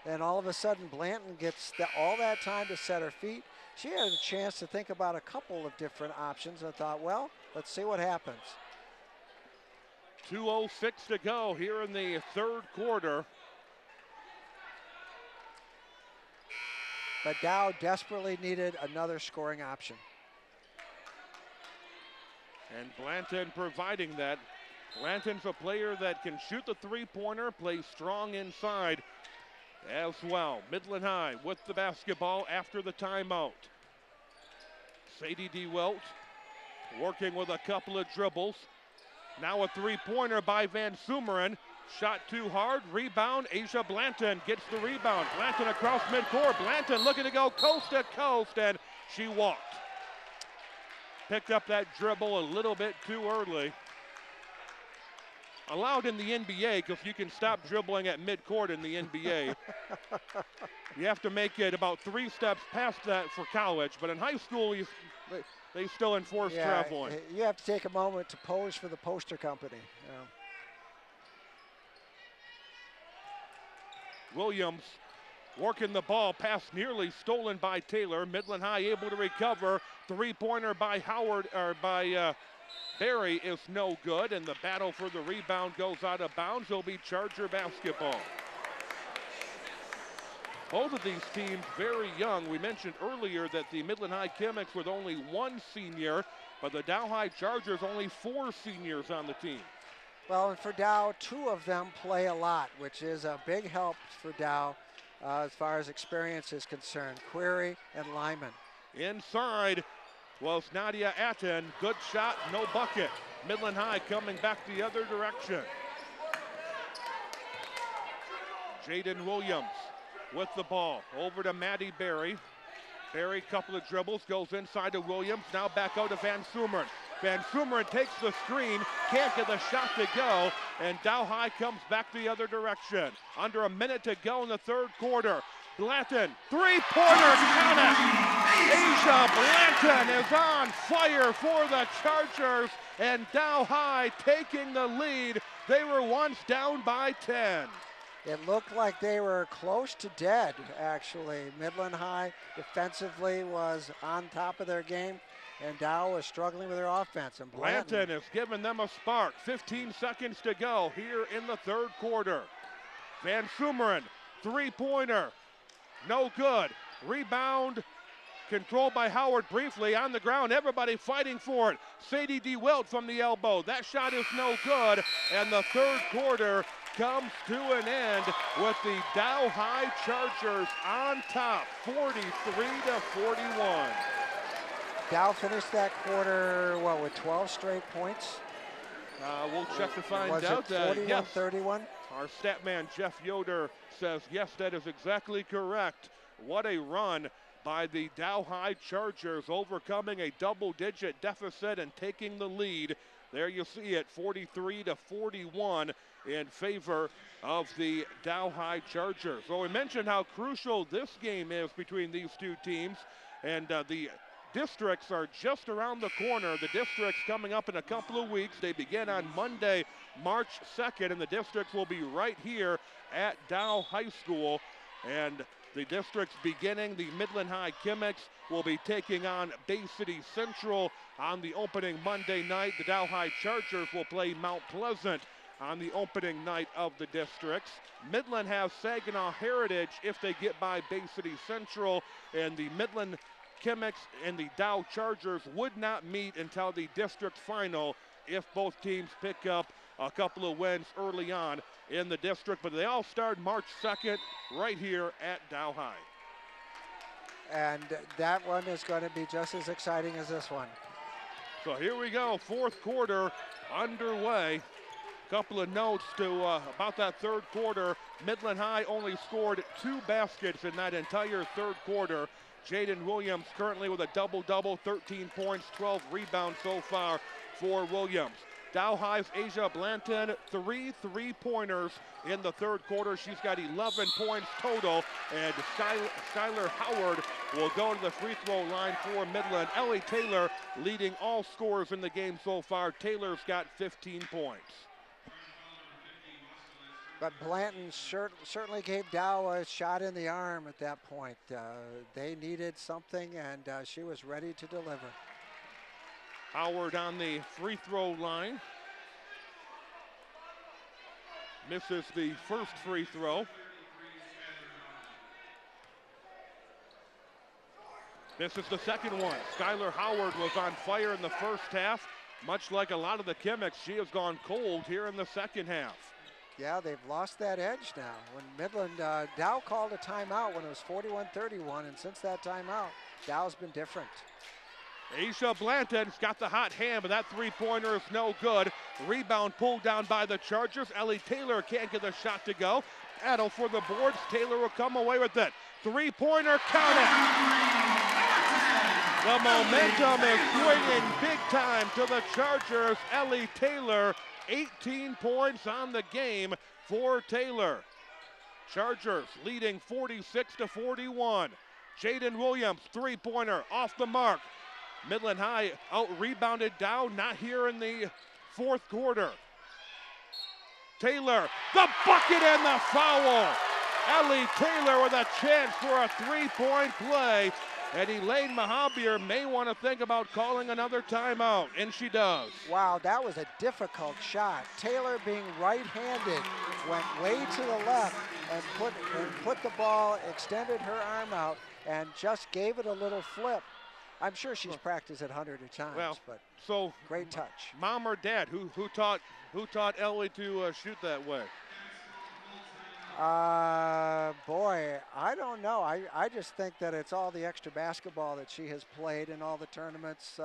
S2: And all of a sudden, Blanton gets all that time to set her feet. She had a chance to think about a couple of different options and thought, well, let's see what happens.
S1: 2:06 to go here in the third quarter.
S2: But Dow desperately needed another scoring option.
S1: And Blanton providing that. Blanton's a player that can shoot the three-pointer, plays strong inside as well. Midland High with the basketball after the timeout. Sadie DeWilt working with a couple of dribbles. Now a three-pointer by Van Sumeren. Shot too hard, rebound, Asia Blanton gets the rebound. Blanton across midcourt, Blanton looking to go coast to coast, and she walked. Picked up that dribble a little bit too early. Allowed in the NBA because you can stop dribbling at midcourt in the NBA. You have to make it about 3 steps past that for college, but in high school, they still enforce traveling.
S2: You have to take a moment to pose for the poster company. You know.
S1: Williams working the ball, pass nearly stolen by Taylor. Midland High able to recover. Three-pointer by Barry is no good, and the battle for the rebound goes out of bounds. It'll be Charger basketball. Both of these teams very young. We mentioned earlier that the Midland High Chemics with only 1 senior, but the Dow High Chargers only 4 seniors on the team.
S2: Well, and for Dow, 2 of them play a lot, which is a big help for Dow as far as experience is concerned. Query and Lyman.
S1: Inside was Nadia Atten. Good shot, no bucket. Midland High coming back the other direction. Jaden Williams with the ball. Over to Maddie Berry. Berry, couple of dribbles, goes inside to Williams. Now back out to Van Sumeren. Van Sumeren takes the screen, can't get the shot to go, and Dow High comes back the other direction. Under a minute to go in the third quarter. Blanton, three-pointer, count it! Asia Blanton is on fire for the Chargers, and Dow High taking the lead. They were once down by 10.
S2: It looked like they were close to dead, actually. Midland High defensively was on top of their game, and Dow was struggling with their offense. And
S1: Blanton is giving them a spark. 15 seconds to go here in the third quarter. Van Sumeren, three-pointer, no good. Rebound controlled by Howard briefly on the ground. Everybody fighting for it. Sadie DeWilt from the elbow. That shot is no good, and the third quarter comes to an end with the Dow High Chargers on top, 43-41.
S2: Dow finished that quarter, what, with 12 straight points?
S1: We'll check to find
S2: Was
S1: out.
S2: it 41-31?
S1: Yes. Our stat man, Jeff Yoder, says, yes, that is exactly correct. What a run by the Dow High Chargers, overcoming a double-digit deficit and taking the lead. There you see it, 43-41 in favor of the Dow High Chargers. Well, we mentioned how crucial this game is between these two teams, and the districts are just around the corner. The districts coming up in a couple of weeks. They begin on Monday, March 2nd, and the districts will be right here at Dow High School. And the districts beginning, the Midland High Chemics will be taking on Bay City Central on the opening Monday night. The Dow High Chargers will play Mount Pleasant on the opening night of the districts. Midland has Saginaw Heritage if they get by Bay City Central, and the Midland Chemics and the Dow Chargers would not meet until the district final if both teams pick up a couple of wins early on in the district. But they all start March 2nd right here at Dow High.
S2: And that one is going to be just as exciting as this one.
S1: So here we go, fourth quarter underway. Couple of notes to about that third quarter. Midland High only scored 2 baskets in that entire third quarter. Jaden Williams currently with a double-double, 13 points, 12 rebounds so far for Williams. Dow High's Asia Blanton, 3 three-pointers in the third quarter. She's got 11 points total, and Skylar Howard will go to the free throw line for Midland. Ellie Taylor leading all scorers in the game so far. Taylor's got 15 points.
S2: But Blanton certainly gave Dow a shot in the arm at that point. They needed something, and she was ready to deliver.
S1: Howard on the free throw line. Misses the first free throw. Misses the second one. Skylar Howard was on fire in the first half. Much like a lot of the Chemics, she has gone cold here in the second half.
S2: Yeah, they've lost that edge now. When Midland, Dow called a timeout when it was 41-31, and since that timeout, Dow's been different.
S1: Aisha Blanton's got the hot hand, but that three-pointer is no good. Rebound pulled down by the Chargers. Ellie Taylor can't get the shot to go. Battle for the boards. Taylor will come away with it. Three-pointer, count it. The momentum is swinging big time to the Chargers. Ellie Taylor, 18 points on the game for Taylor. Chargers leading 46-41. Jaden Williams, three-pointer off the mark. Midland High out-rebounded down, not here in the fourth quarter. Taylor, the bucket and the foul. Ellie Taylor with a chance for a three-point play. And Elaine Mahabier may want to think about calling another timeout, and she does.
S2: Wow, that was a difficult shot. Taylor, being right-handed, went way to the left and put the ball, extended her arm out, and just gave it a little flip. I'm sure she's practiced it hundreds of times,
S1: well,
S2: but
S1: so
S2: great touch.
S1: Mom or dad, who taught Ellie to shoot that way?
S2: Boy, I don't know. I just think that it's all the extra basketball that she has played in all the tournaments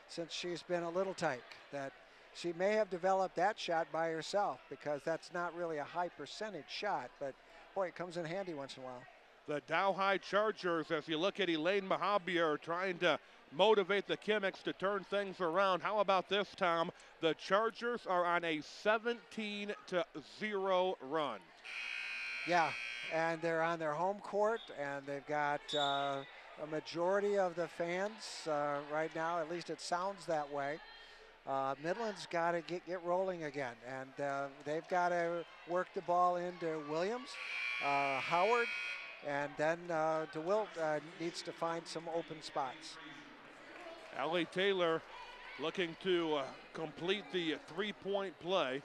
S2: since she's been a little tyke. That she may have developed that shot by herself, because that's not really a high percentage shot, but boy, it comes in handy once in a while.
S1: The Dow High Chargers, as you look at Elaine Mahabier, trying to motivate the Chemics to turn things around. How about this, Tom? The Chargers are on a 17-0 run.
S2: Yeah, and they're on their home court, and they've got a majority of the fans right now. At least it sounds that way. Midland's got to get rolling again, and they've got to work the ball into Williams, Howard, and then DeWilt needs to find some open spots.
S1: Ellie Taylor looking to complete the three-point play.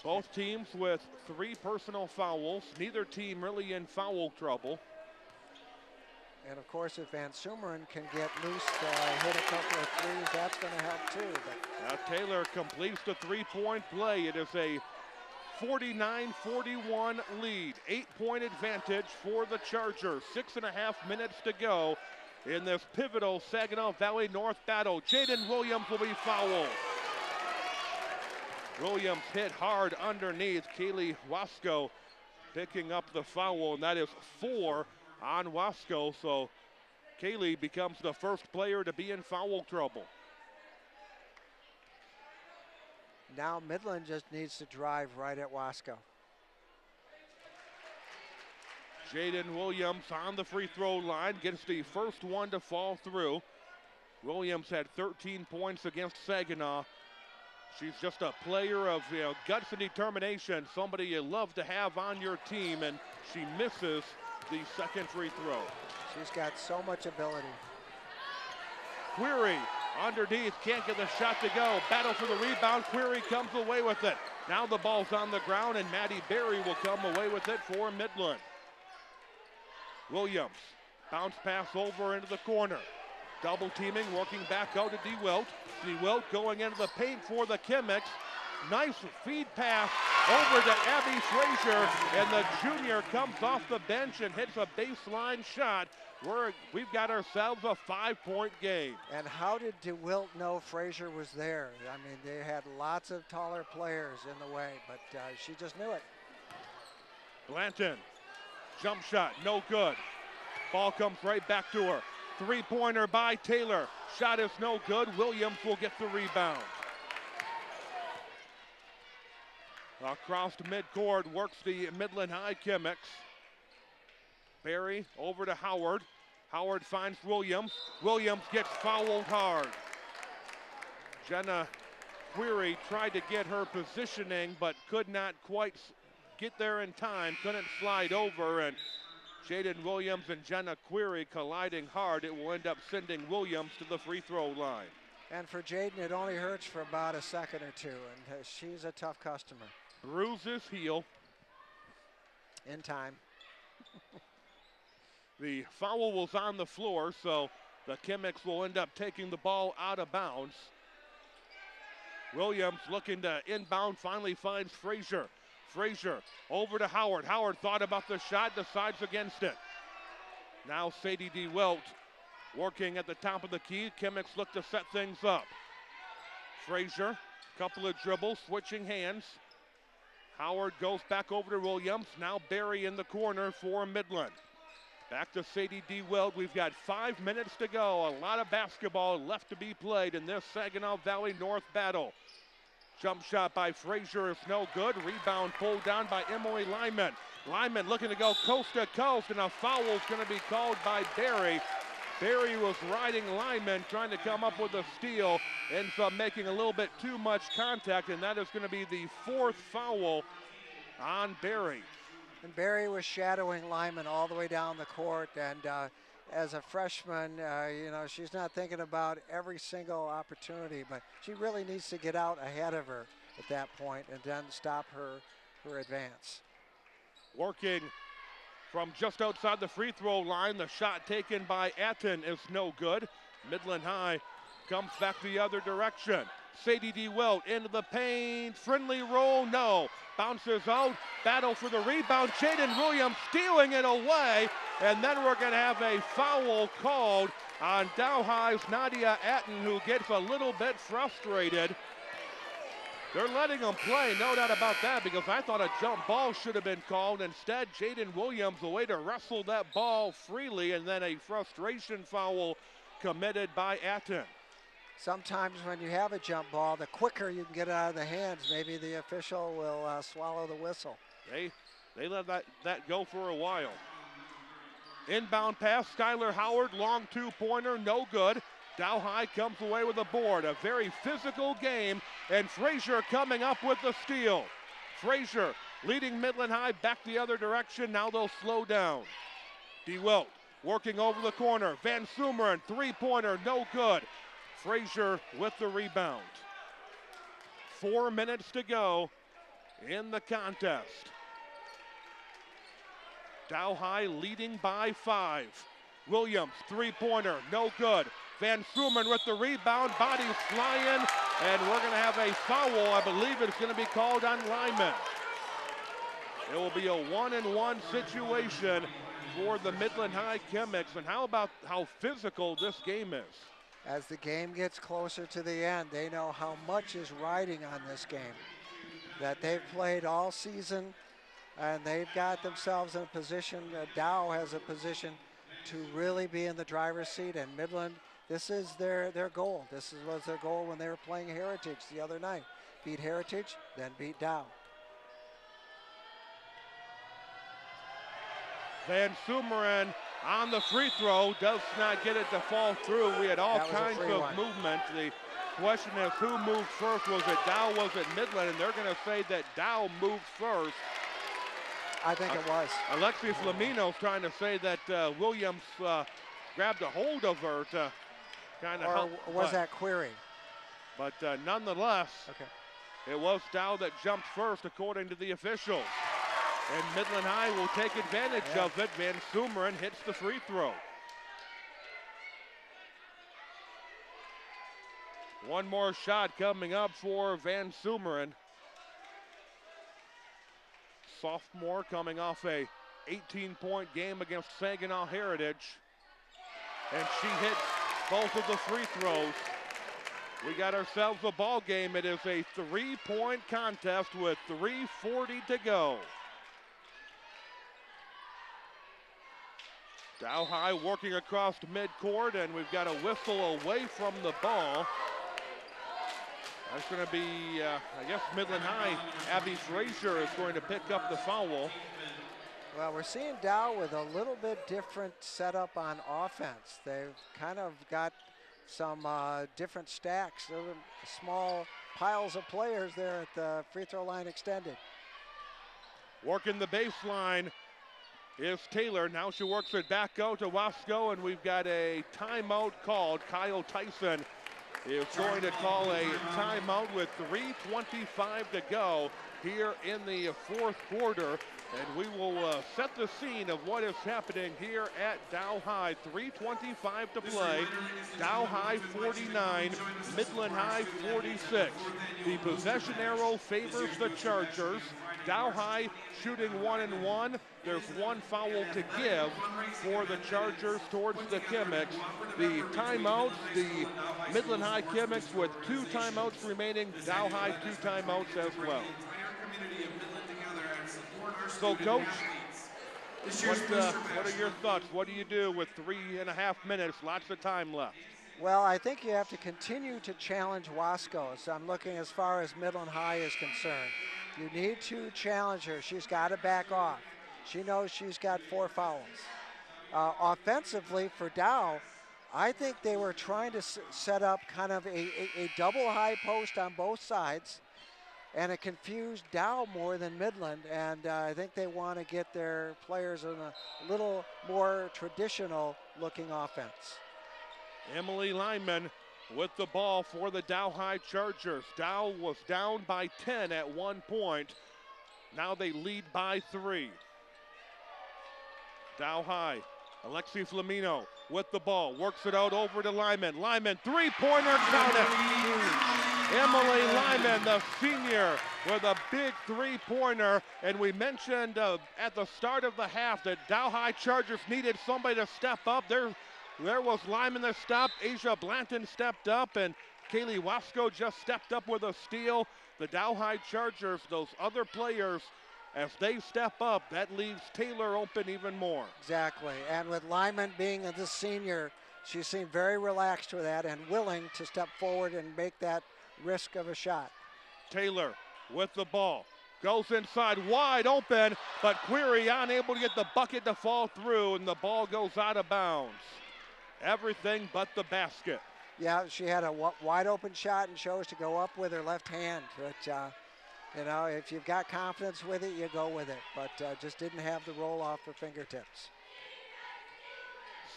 S1: Both teams with 3 personal fouls. Neither team really in foul trouble.
S2: And of course, if Van Sumeren can get loose, hit a couple of threes, that's going to help too. But
S1: now Taylor completes the three-point play. It is a 49-41 lead. 8-point advantage for the Chargers. 6.5 minutes to go in this pivotal Saginaw Valley North battle. Jaden Williams will be fouled. Williams hit hard underneath. Kaylee Wasco picking up the foul, and that is 4 on Wasco. So Kaylee becomes the first player to be in foul trouble.
S2: Now Midland just needs to drive right at Wasco.
S1: Jaden Williams on the free throw line, gets the first one to fall through. Williams had 13 points against Saginaw. She's just a player of guts and determination, somebody you love to have on your team, and she misses the second free throw.
S2: She's got so much ability.
S1: Query underneath, can't get the shot to go. Battle for the rebound, Query comes away with it. Now the ball's on the ground, and Maddie Berry will come away with it for Midland. Williams, bounce pass over into the corner. Double teaming, working back out to DeWilt. DeWilt going into the paint for the Chemics. Nice feed pass over to Abby Frazier, and the junior comes off the bench and hits a baseline shot. We've got ourselves a 5-point game.
S2: And how did DeWilt know Frazier was there? I mean, they had lots of taller players in the way, but she just knew it.
S1: Blanton, jump shot, no good. Ball comes right back to her. Three-pointer by Taylor. Shot is no good. Williams will get the rebound. Across the midcourt works the Midland High Chemics. Berry over to Howard. Howard finds Williams. Williams gets fouled hard. Jenna Query tried to get her positioning, but could not quite get there in time. Couldn't slide over, and Jaden Williams and Jenna Query colliding hard. It will end up sending Williams to the free throw line.
S2: And for Jaden, it only hurts for about a second or two, and she's a tough customer.
S1: Bruises heel.
S2: In time.
S1: The foul was on the floor, so the Chemics will end up taking the ball out of bounds. Williams looking to inbound, finally finds Frazier. Frazier over to Howard. Howard thought about the shot, decides against it. Now Sadie DeWilt Working at the top of the key, Kimmicks look to set things up. Frazier, couple of dribbles, switching hands. Howard goes back over to Williams. Now Barry in the corner for Midland. Back to Sadie D. Weld. We've got 5 minutes to go. A lot of basketball left to be played in this Saginaw Valley North battle. Jump shot by Frazier is no good. Rebound pulled down by Emily Lyman. Lyman looking to go coast to coast, and a foul is going to be called by Barry. Barry was riding Lyman, trying to come up with a steal, ends up making a little bit too much contact, and that is going to be the 4th foul on Barry.
S2: And Barry was shadowing Lyman all the way down the court, and as a freshman, you know, she's not thinking about every single opportunity, but she really needs to get out ahead of her at that point and then stop her advance.
S1: Working from just outside the free throw line, the shot taken by Atten is no good. Midland High comes back the other direction. Sadie D. Weld into the paint, friendly roll, no. Bounces out, battle for the rebound. Jaden Williams stealing it away, and then we're gonna have a foul called on Dow High's Nadia Atten, who gets a little bit frustrated. They're letting them play, no doubt about that, because I thought a jump ball should have been called. Instead, Jaden Williams, a way to wrestle that ball freely, and then a frustration foul committed by Atten.
S2: Sometimes when you have a jump ball, the quicker you can get it out of the hands, maybe the official will swallow the whistle.
S1: They let that go for a while. Inbound pass, Skylar Howard, long 2-pointer, no good. Dow High comes away with a board. A very physical game, and Frazier coming up with the steal. Frazier leading Midland High back the other direction. Now they'll slow down. DeWilt working over the corner. Van Sumeren, 3-pointer, no good. Frazier with the rebound. 4 minutes to go in the contest. Dow High leading by 5. Williams, 3-pointer, no good. Van Sumeren with the rebound, bodies flying, and we're going to have a foul. I believe it's going to be called on Lyman. It will be a 1-and-1 situation for the Midland High Kimmicks. And how about how physical this game is?
S2: As the game gets closer to the end, they know how much is riding on this game, that they've played all season, and they've got themselves in a position, Dow has a position to really be in the driver's seat, and Midland, this is their goal. This was their goal when they were playing Heritage the other night. Beat Heritage, then beat Dow.
S1: Van Sumeren on the free throw, does not get it to fall through. We had all kinds of movement. The question is who moved first. Was it Dow, was it Midland? And they're going to say that Dow moved first.
S2: I think it was.
S1: Alexis Lamino's trying to say that Williams grabbed a hold of her to kind of help.
S2: Or was that Query?
S1: But nonetheless,
S2: okay,
S1: it was Dow that jumped first according to the officials. And Midland High will take advantage of it. Van Sumeren hits the free throw. One more shot coming up for Van Sumeren. Sophomore coming off a 18-point game against Saginaw Heritage. And she hits both of the free throws. We got ourselves a ball game. It is a 3-point contest with 3:40 to go. Dow High working across midcourt, and we've got a whistle away from the ball. That's going to be, I guess, Midland High. Abby Frazier is going to pick up the foul.
S2: Well, we're seeing Dow with a little bit different setup on offense. They've kind of got some different stacks, small piles of players there at the free throw line extended.
S1: Working the baseline is Taylor. Now she works it back out to Wasco, and we've got a timeout called. Kyle Tyson is going to call a timeout with 3:25 to go here in the fourth quarter. And we will set the scene of what is happening here at Dow High. 3:25 to play. Dow High 49, Midland High 46. The possession arrow favors the Chargers. Dow High shooting 1-and-1. There's one foul to give for the Chargers towards the Kimmicks. The timeouts, the Midland High Kimmicks with 2 timeouts remaining, Dow High 2 timeouts as well. So, Coach, what are your thoughts? What do you do with 3.5 minutes, lots of time left?
S2: Well, I think you have to continue to challenge Wasco. So I'm looking as far as Midland High is concerned. You need to challenge her. She's got to back off. She knows she's got 4 fouls. Offensively for Dow, I think they were trying to set up kind of a double high post on both sides, and it confused Dow more than Midland, and I think they want to get their players in a little more traditional looking offense.
S1: Emily Lyman with the ball for the Dow High Chargers. Dow was down by 10 at one point. Now they lead by 3. Dow High, Alexi Flamino with the ball, works it out over to Lyman. Lyman, three-pointer, count it. Emily Lyman, the senior, with a big three-pointer. And we mentioned at the start of the half that Dow High Chargers needed somebody to step up. There was Lyman that stopped. Asia Blanton stepped up, and Kaylee Wasco just stepped up with a steal. The Dow High Chargers, those other players, as they step up, that leaves Taylor open even more.
S2: Exactly, and with Lyman being the senior, she seemed very relaxed with that and willing to step forward and make that risk of a shot.
S1: Taylor with the ball, goes inside wide open, but Query unable to get the bucket to fall through, and the ball goes out of bounds. Everything but the basket.
S2: Yeah, she had a wide open shot and chose to go up with her left hand, but you know, if you've got confidence with it, you go with it, but just didn't have the roll off her fingertips.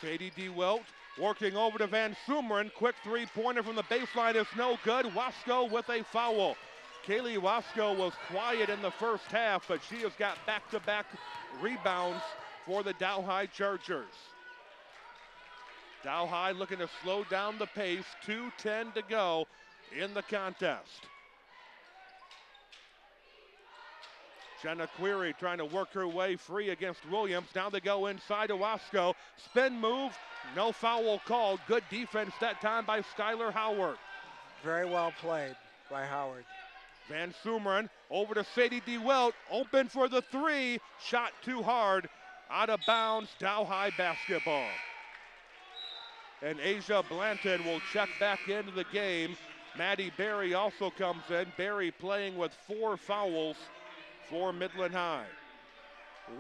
S1: Sadie DeWilt working over to Van Sumeren. Quick three-pointer from the baseline is no good. Wasco with a foul. Kaylee Wasco was quiet in the first half, but she has got back-to-back rebounds for the Dow High Chargers. Dow High looking to slow down the pace. 2:10 to go in the contest. Jenna Query trying to work her way free against Williams. Now they go inside to Wasco. Spin move, no foul called. Good defense that time by Skylar Howard.
S2: Very well played by Howard.
S1: Van Sumeren over to Sadie DeWilt. Open for the 3. Shot too hard. Out of bounds. Dow High basketball. And Asia Blanton will check back into the game. Maddie Berry also comes in. Berry playing with 4 fouls for Midland High.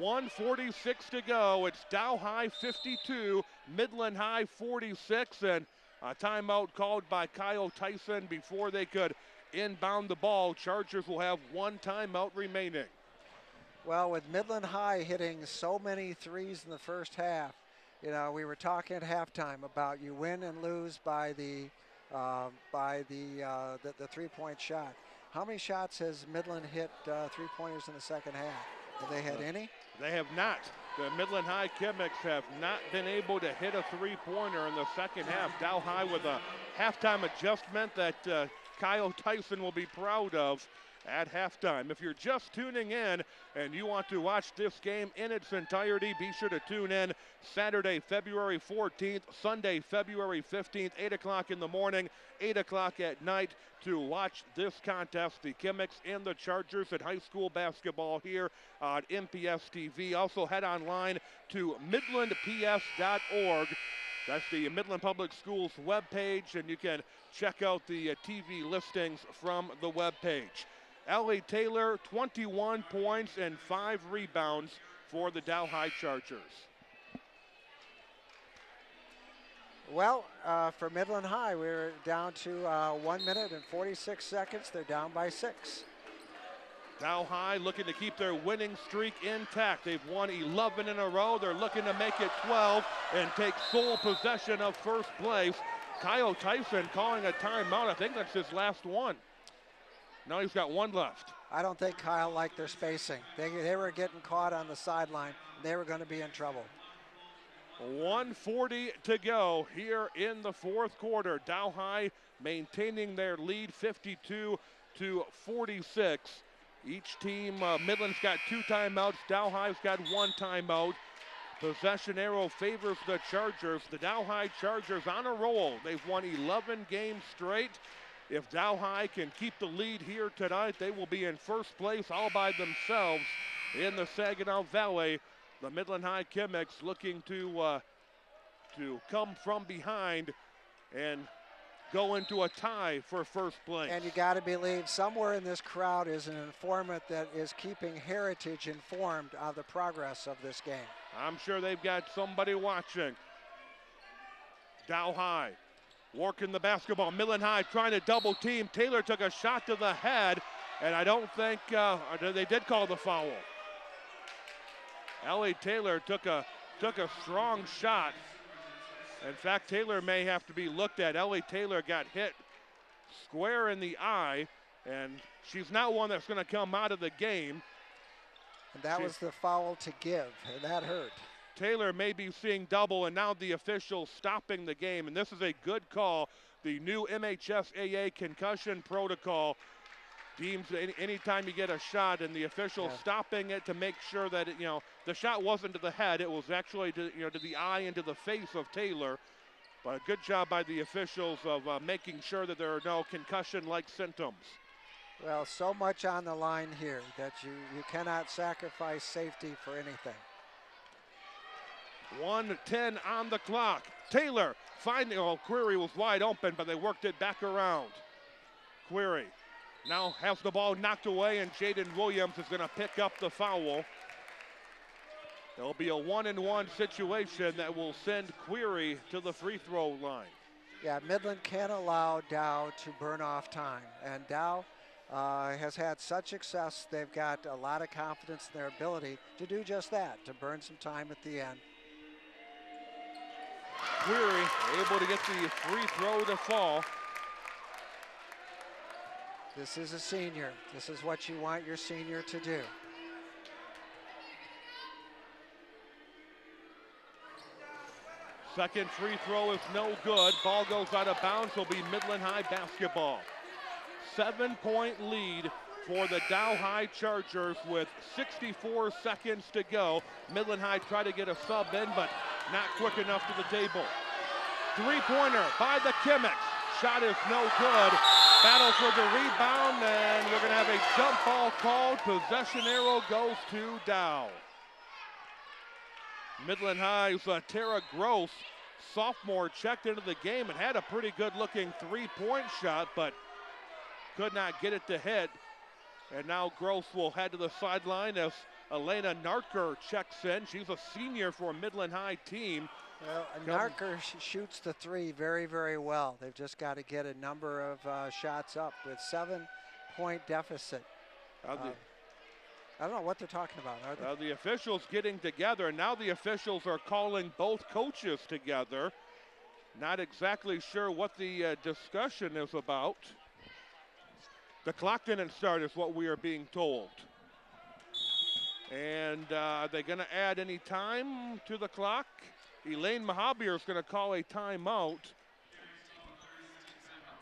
S1: 1:46 to go. It's Dow High 52, Midland High 46, and a timeout called by Kyle Tyson before they could inbound the ball. Chargers will have 1 timeout remaining.
S2: Well, with Midland High hitting so many threes in the first half, you know, we were talking at halftime about you win and lose by the three-point shot. How many shots has Midland hit three-pointers in the second half? Have they had any? They
S1: have not. The Midland High Kimmicks have not been able to hit a three-pointer in the second half. Dow High with a halftime adjustment that Kyle Tyson will be proud of at halftime. If you're just tuning in and you want to watch this game in its entirety, be sure to tune in Saturday, February 14th, Sunday, February 15th, 8 o'clock in the morning, 8 o'clock at night to watch this contest, the Kimmicks and the Chargers at high school basketball here on MPS TV. Also head online to midlandps.org. That's the Midland Public Schools webpage, and you can check out the TV listings from the webpage. Ellie Taylor, 21 points and 5 rebounds for the Dow High Chargers.
S2: Well, for Midland High, we're down to 1 minute and 46 seconds. They're down by 6.
S1: Dow High looking to keep their winning streak intact. They've won 11 in a row. They're looking to make it 12 and take sole possession of first place. Kyle Tyson calling a timeout. I think that's his last one. No, he's got 1 left.
S2: I don't think Kyle liked their spacing. They were getting caught on the sideline. They were going to be in trouble.
S1: 1:40 to go here in the fourth quarter. Dow High maintaining their lead 52-46. Each team, Midland's got 2 timeouts, Dow High's got 1 timeout. Possession arrow favors the Chargers. The Dow High Chargers on a roll. They've won 11 games straight. If Dow High can keep the lead here tonight, they will be in first place all by themselves in the Saginaw Valley. The Midland High Chemics looking to come from behind and go into a tie for first place.
S2: And you got to believe somewhere in this crowd is an informant that is keeping Heritage informed of the progress of this game.
S1: I'm sure they've got somebody watching. Dow High working the basketball. Midland High trying to double team. Taylor took a shot to the head, and I don't think they did call the foul. Ellie Taylor took a strong shot. In fact, Taylor may have to be looked at. Ellie Taylor got hit square in the eye, and she's not one that's going to come out of the game.
S2: And that was the foul to give, and that hurt.
S1: Taylor may be seeing double, and now the official stopping the game, and this is a good call. The new MHSAA concussion protocol deems anytime you get a shot, and the official stopping it to make sure that the shot wasn't to the head, it was actually to the eye and to the face of Taylor. But good job by the officials of making sure that there are no concussion-like symptoms.
S2: Well, so much on the line here that you cannot sacrifice safety for anything.
S1: 1:10 on the clock. Taylor finding, Query was wide open, but they worked it back around. Query now has the ball knocked away, and Jaden Williams is going to pick up the foul. There'll be a 1-and-1 situation that will send Query to the free throw line.
S2: Yeah, Midland can't allow Dow to burn off time, and Dow has had such success. They've got a lot of confidence in their ability to do just that, to burn some time at the end.
S1: Query able to get the free throw to fall.
S2: This is a senior. This is what you want your senior to do.
S1: Second free throw is no good. Ball goes out of bounds. Will be Midland High basketball. 7-point lead for the Dow High Chargers with 64 seconds to go. Midland High tried to get a sub in, but not quick enough to the table. Three-pointer by the Chemics. Shot is no good. Battle for the rebound, and we're going to have a jump ball called. Possession arrow goes to Dow. Midland High's Tara Gross, sophomore, checked into the game and had a pretty good-looking three-point shot, but could not get it to hit. And now Gross will head to the sideline as Elena Narker checks in. She's a senior for a Midland High team.
S2: Well, Narker shoots the three very, very well. They've just got to get a number of shots up with 7-point deficit. I don't know what they're talking about, are they?
S1: The officials getting together, and now the officials are calling both coaches together. Not exactly sure what the discussion is about. The clock didn't start is what we are being told. And are they going to add any time to the clock? Elaine Mahabir is going to call a timeout.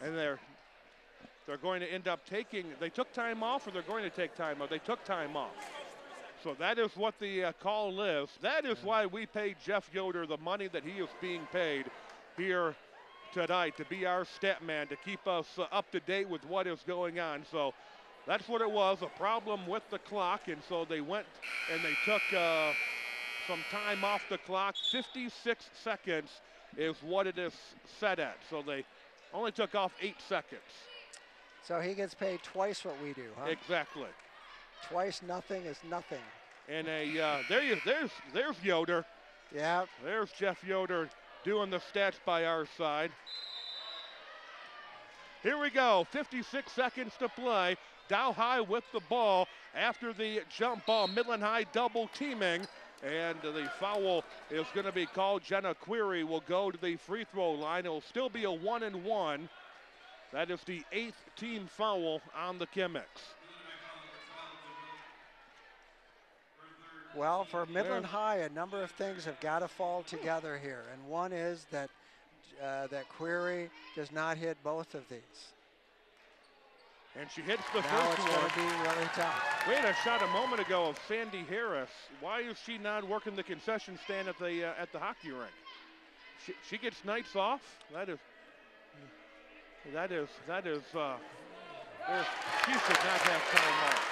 S1: And they're going to end up taking, they took time off or they're going to take time off? They took time off. So that is what the call is. That is why we paid Jeff Yoder the money that he is being paid here tonight, to be our stat man, to keep us up to date with what is going on. So that's what it was, a problem with the clock, and so they went and they took some time off the clock. 56 seconds is what it is set at. So they only took off 8 seconds.
S2: So he gets paid twice what we do, huh?
S1: Exactly.
S2: Twice nothing is nothing.
S1: And there's Yoder.
S2: Yeah.
S1: There's Jeff Yoder doing the stats by our side. Here we go, 56 seconds to play. Dow High with the ball after the jump ball. Midland High double teaming, and the foul is going to be called. Jenna Query will go to the free throw line. It will still be a 1-and-1. That is the 8th team foul on the Chemics.
S2: Well, for Midland High, a number of things have got to fall together here, and one is that that Query does not hit both of these.
S1: And she hits the
S2: Now
S1: first
S2: it's
S1: one.
S2: going to be really tough.
S1: We had a shot a moment ago of Sandy Harris. Why is she not working the concession stand at the hockey rink? She gets nights off. She should not have time off.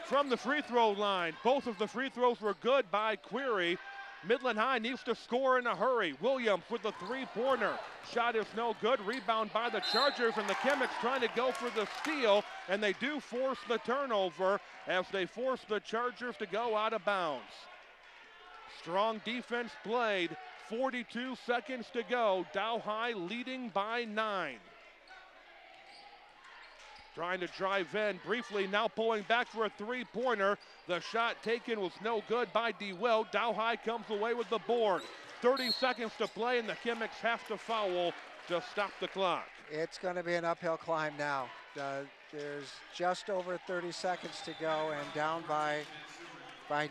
S1: From the free throw line, both of the free throws were good by Query. Midland High needs to score in a hurry. Williams with the three-pointer. Shot is no good. Rebound by the Chargers, and the Chemics trying to go for the steal, and they do force the turnover as they force the Chargers to go out of bounds. Strong defense played. 42 seconds to go. Dow High leading by 9. Trying to drive in briefly, now pulling back for a three-pointer. The shot taken was no good by DeWilt. Dow High comes away with the board. 30 seconds to play, and the Chemics have to foul to stop the clock.
S2: It's going to be an uphill climb now. There's just over 30 seconds to go, and down by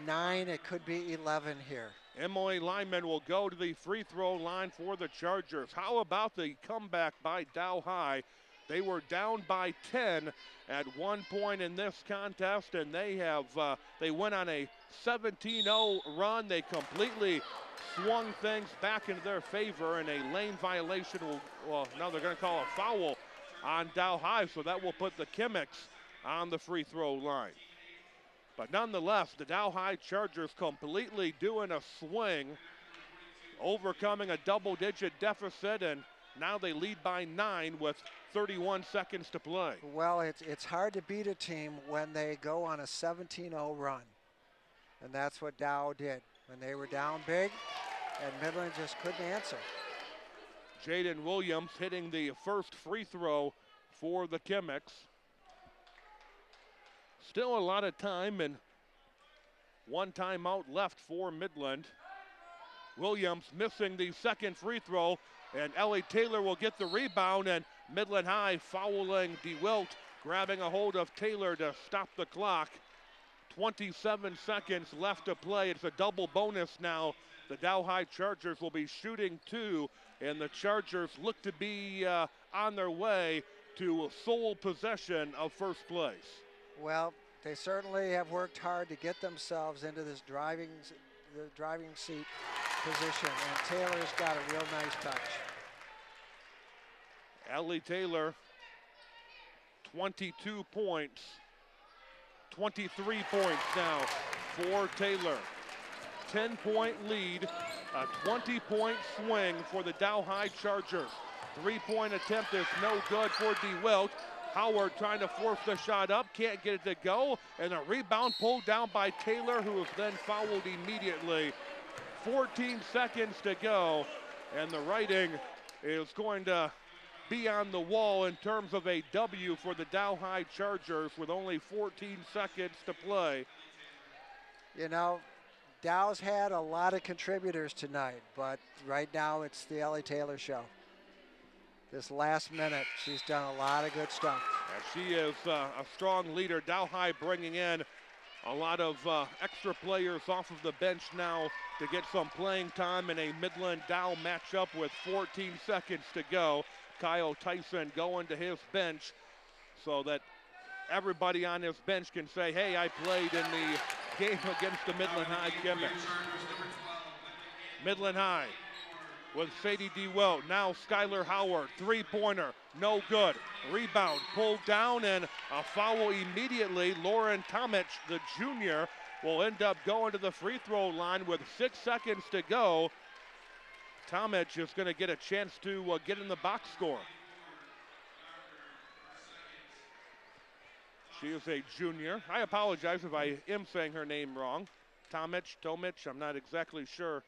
S2: 9, it could be 11 here.
S1: Emily Lyman will go to the free throw line for the Chargers. How about the comeback by Dow High? They were down by 10 at one point in this contest, and they went on a 17-0 run. They completely swung things back into their favor, and a lane violation now they're going to call a foul on Dow High, so that will put the Chemics on the free throw line. But nonetheless, the Dow High Chargers completely doing a swing, overcoming a double-digit deficit, and now they lead by 9 with 31 seconds to play.
S2: Well, it's hard to beat a team when they go on a 17-0 run. And that's what Dow did when they were down big, and Midland just couldn't answer.
S1: Jaden Williams hitting the first free throw for the Chemics. Still a lot of time and one timeout left for Midland. Williams missing the second free throw, and Ellie Taylor will get the rebound, and Midland High fouling DeWilt, grabbing a hold of Taylor to stop the clock. 27 seconds left to play. It's a double bonus now. The Dow High Chargers will be shooting 2, and the Chargers look to be on their way to sole possession of first place.
S2: Well, they certainly have worked hard to get themselves into this driving seat position, and Taylor's got a real nice touch.
S1: Ellie Taylor, 22 points, 23 points now for Taylor. 10-point lead, a 20-point swing for the Dow High Chargers. Three-point attempt is no good for DeWilt. Howard trying to force the shot up, can't get it to go, and a rebound pulled down by Taylor, who was then fouled immediately. 14 seconds to go, and the writing is going to be on the wall in terms of a W for the Dow High Chargers with only 14 seconds to play.
S2: You know, Dow's had a lot of contributors tonight, but right now it's the Ellie Taylor show. This last minute, she's done a lot of good stuff.
S1: And she is a strong leader. Dow High bringing in a lot of extra players off of the bench now to get some playing time in a Midland-Dow matchup with 14 seconds to go. Kyle Tyson going to his bench so that everybody on his bench can say, hey, I played in the game against the Midland High Chemics. Midland High with Sadie DeWilt. Now Skylar Howard, three-pointer, no good. Rebound pulled down, and a foul immediately. Lauren Tomic, the junior, will end up going to the free throw line with 6 seconds to go. Tomic is going to get a chance to get in the box score. She is a junior. I apologize if I am saying her name wrong. Tomic, I'm not exactly sure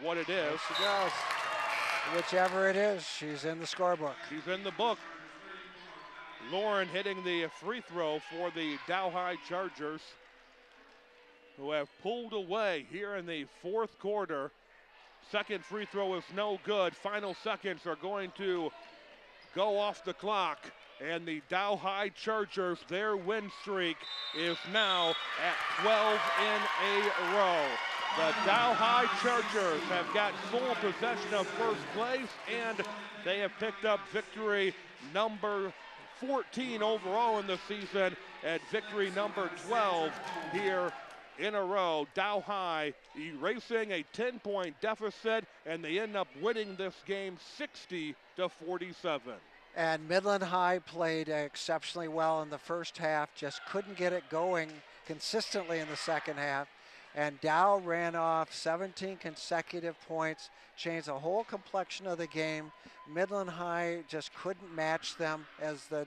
S1: what it is.
S2: There she goes. Whichever it is, she's in the scorebook.
S1: She's in the book. Lauren hitting the free throw for the Dow High Chargers, who have pulled away here in the fourth quarter. Second free throw is no good. Final seconds are going to go off the clock. And the Dow High Chargers, their win streak is now at 12 in a row. The Dow High Chargers have got sole possession of first place, and they have picked up victory number 14 overall in the season, and victory number 12 here in a row. Dow High erasing a 10-point deficit, and they end up winning this game 60-47.
S2: And Midland High played exceptionally well in the first half, just couldn't get it going consistently in the second half. And Dow ran off 17 consecutive points, changed the whole complexion of the game. Midland High just couldn't match them as the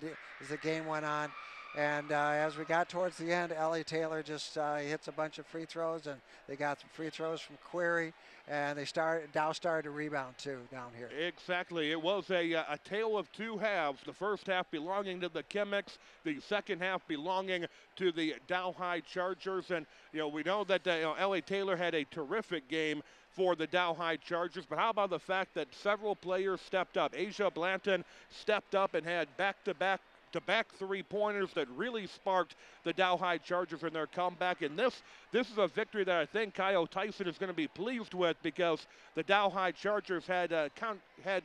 S2: game went on. And as we got towards the end, Ellie Taylor just hits a bunch of free throws, and they got some free throws from Query, and Dow started to rebound too down here.
S1: Exactly. It was a tale of two halves. The first half belonging to the Chemics, the second half belonging to the Dow High Chargers. And we know that Ellie Taylor had a terrific game for the Dow High Chargers, but how about the fact that several players stepped up? Asia Blanton stepped up and had back-to-back three-pointers that really sparked the Dow High Chargers in their comeback. And this is a victory that I think Kyle Tyson is going to be pleased with, because the Dow High Chargers had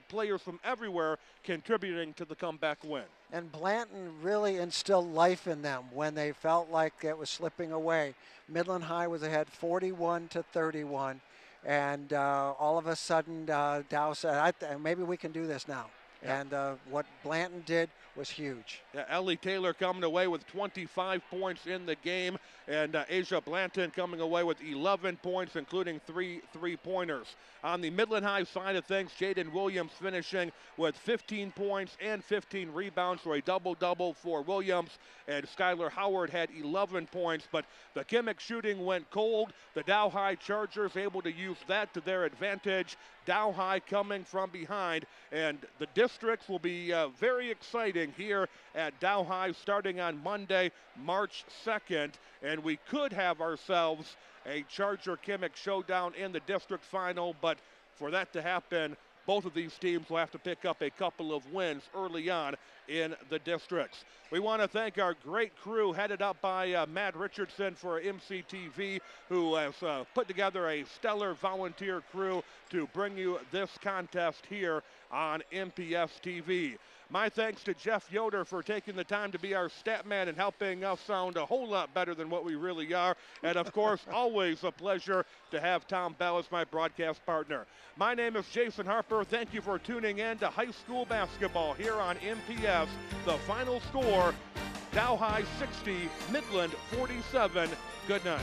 S1: players from everywhere contributing to the comeback win.
S2: And Blanton really instilled life in them when they felt like it was slipping away. Midland High was ahead 41-31, and all of a sudden Dow said, maybe we can do this now. Yeah. And what Blanton did was huge.
S1: Yeah, Ellie Taylor coming away with 25 points in the game, and Asia Blanton coming away with 11 points, including three-pointers. On the Midland High side of things, Jaden Williams finishing with 15 points and 15 rebounds for a double-double for Williams, and Skylar Howard had 11 points, but the Chemic shooting went cold. The Dow High Chargers able to use that to their advantage. Dow High coming from behind, and the districts will be very exciting here at Dow High starting on Monday, March 2nd, and we could have ourselves a Charger Chemic showdown in the district final, but for that to happen, both of these teams will have to pick up a couple of wins early on in the districts. We want to thank our great crew headed up by Matt Richardson for MCTV, who has put together a stellar volunteer crew to bring you this contest here on MPS TV. My thanks to Jeff Yoder for taking the time to be our stat man and helping us sound a whole lot better than what we really are. And of course, always a pleasure to have Tom Bell as my broadcast partner. My name is Jason Harper. Thank you for tuning in to high school basketball here on MPS. The final score, Dow High 60, Midland 47. Good night.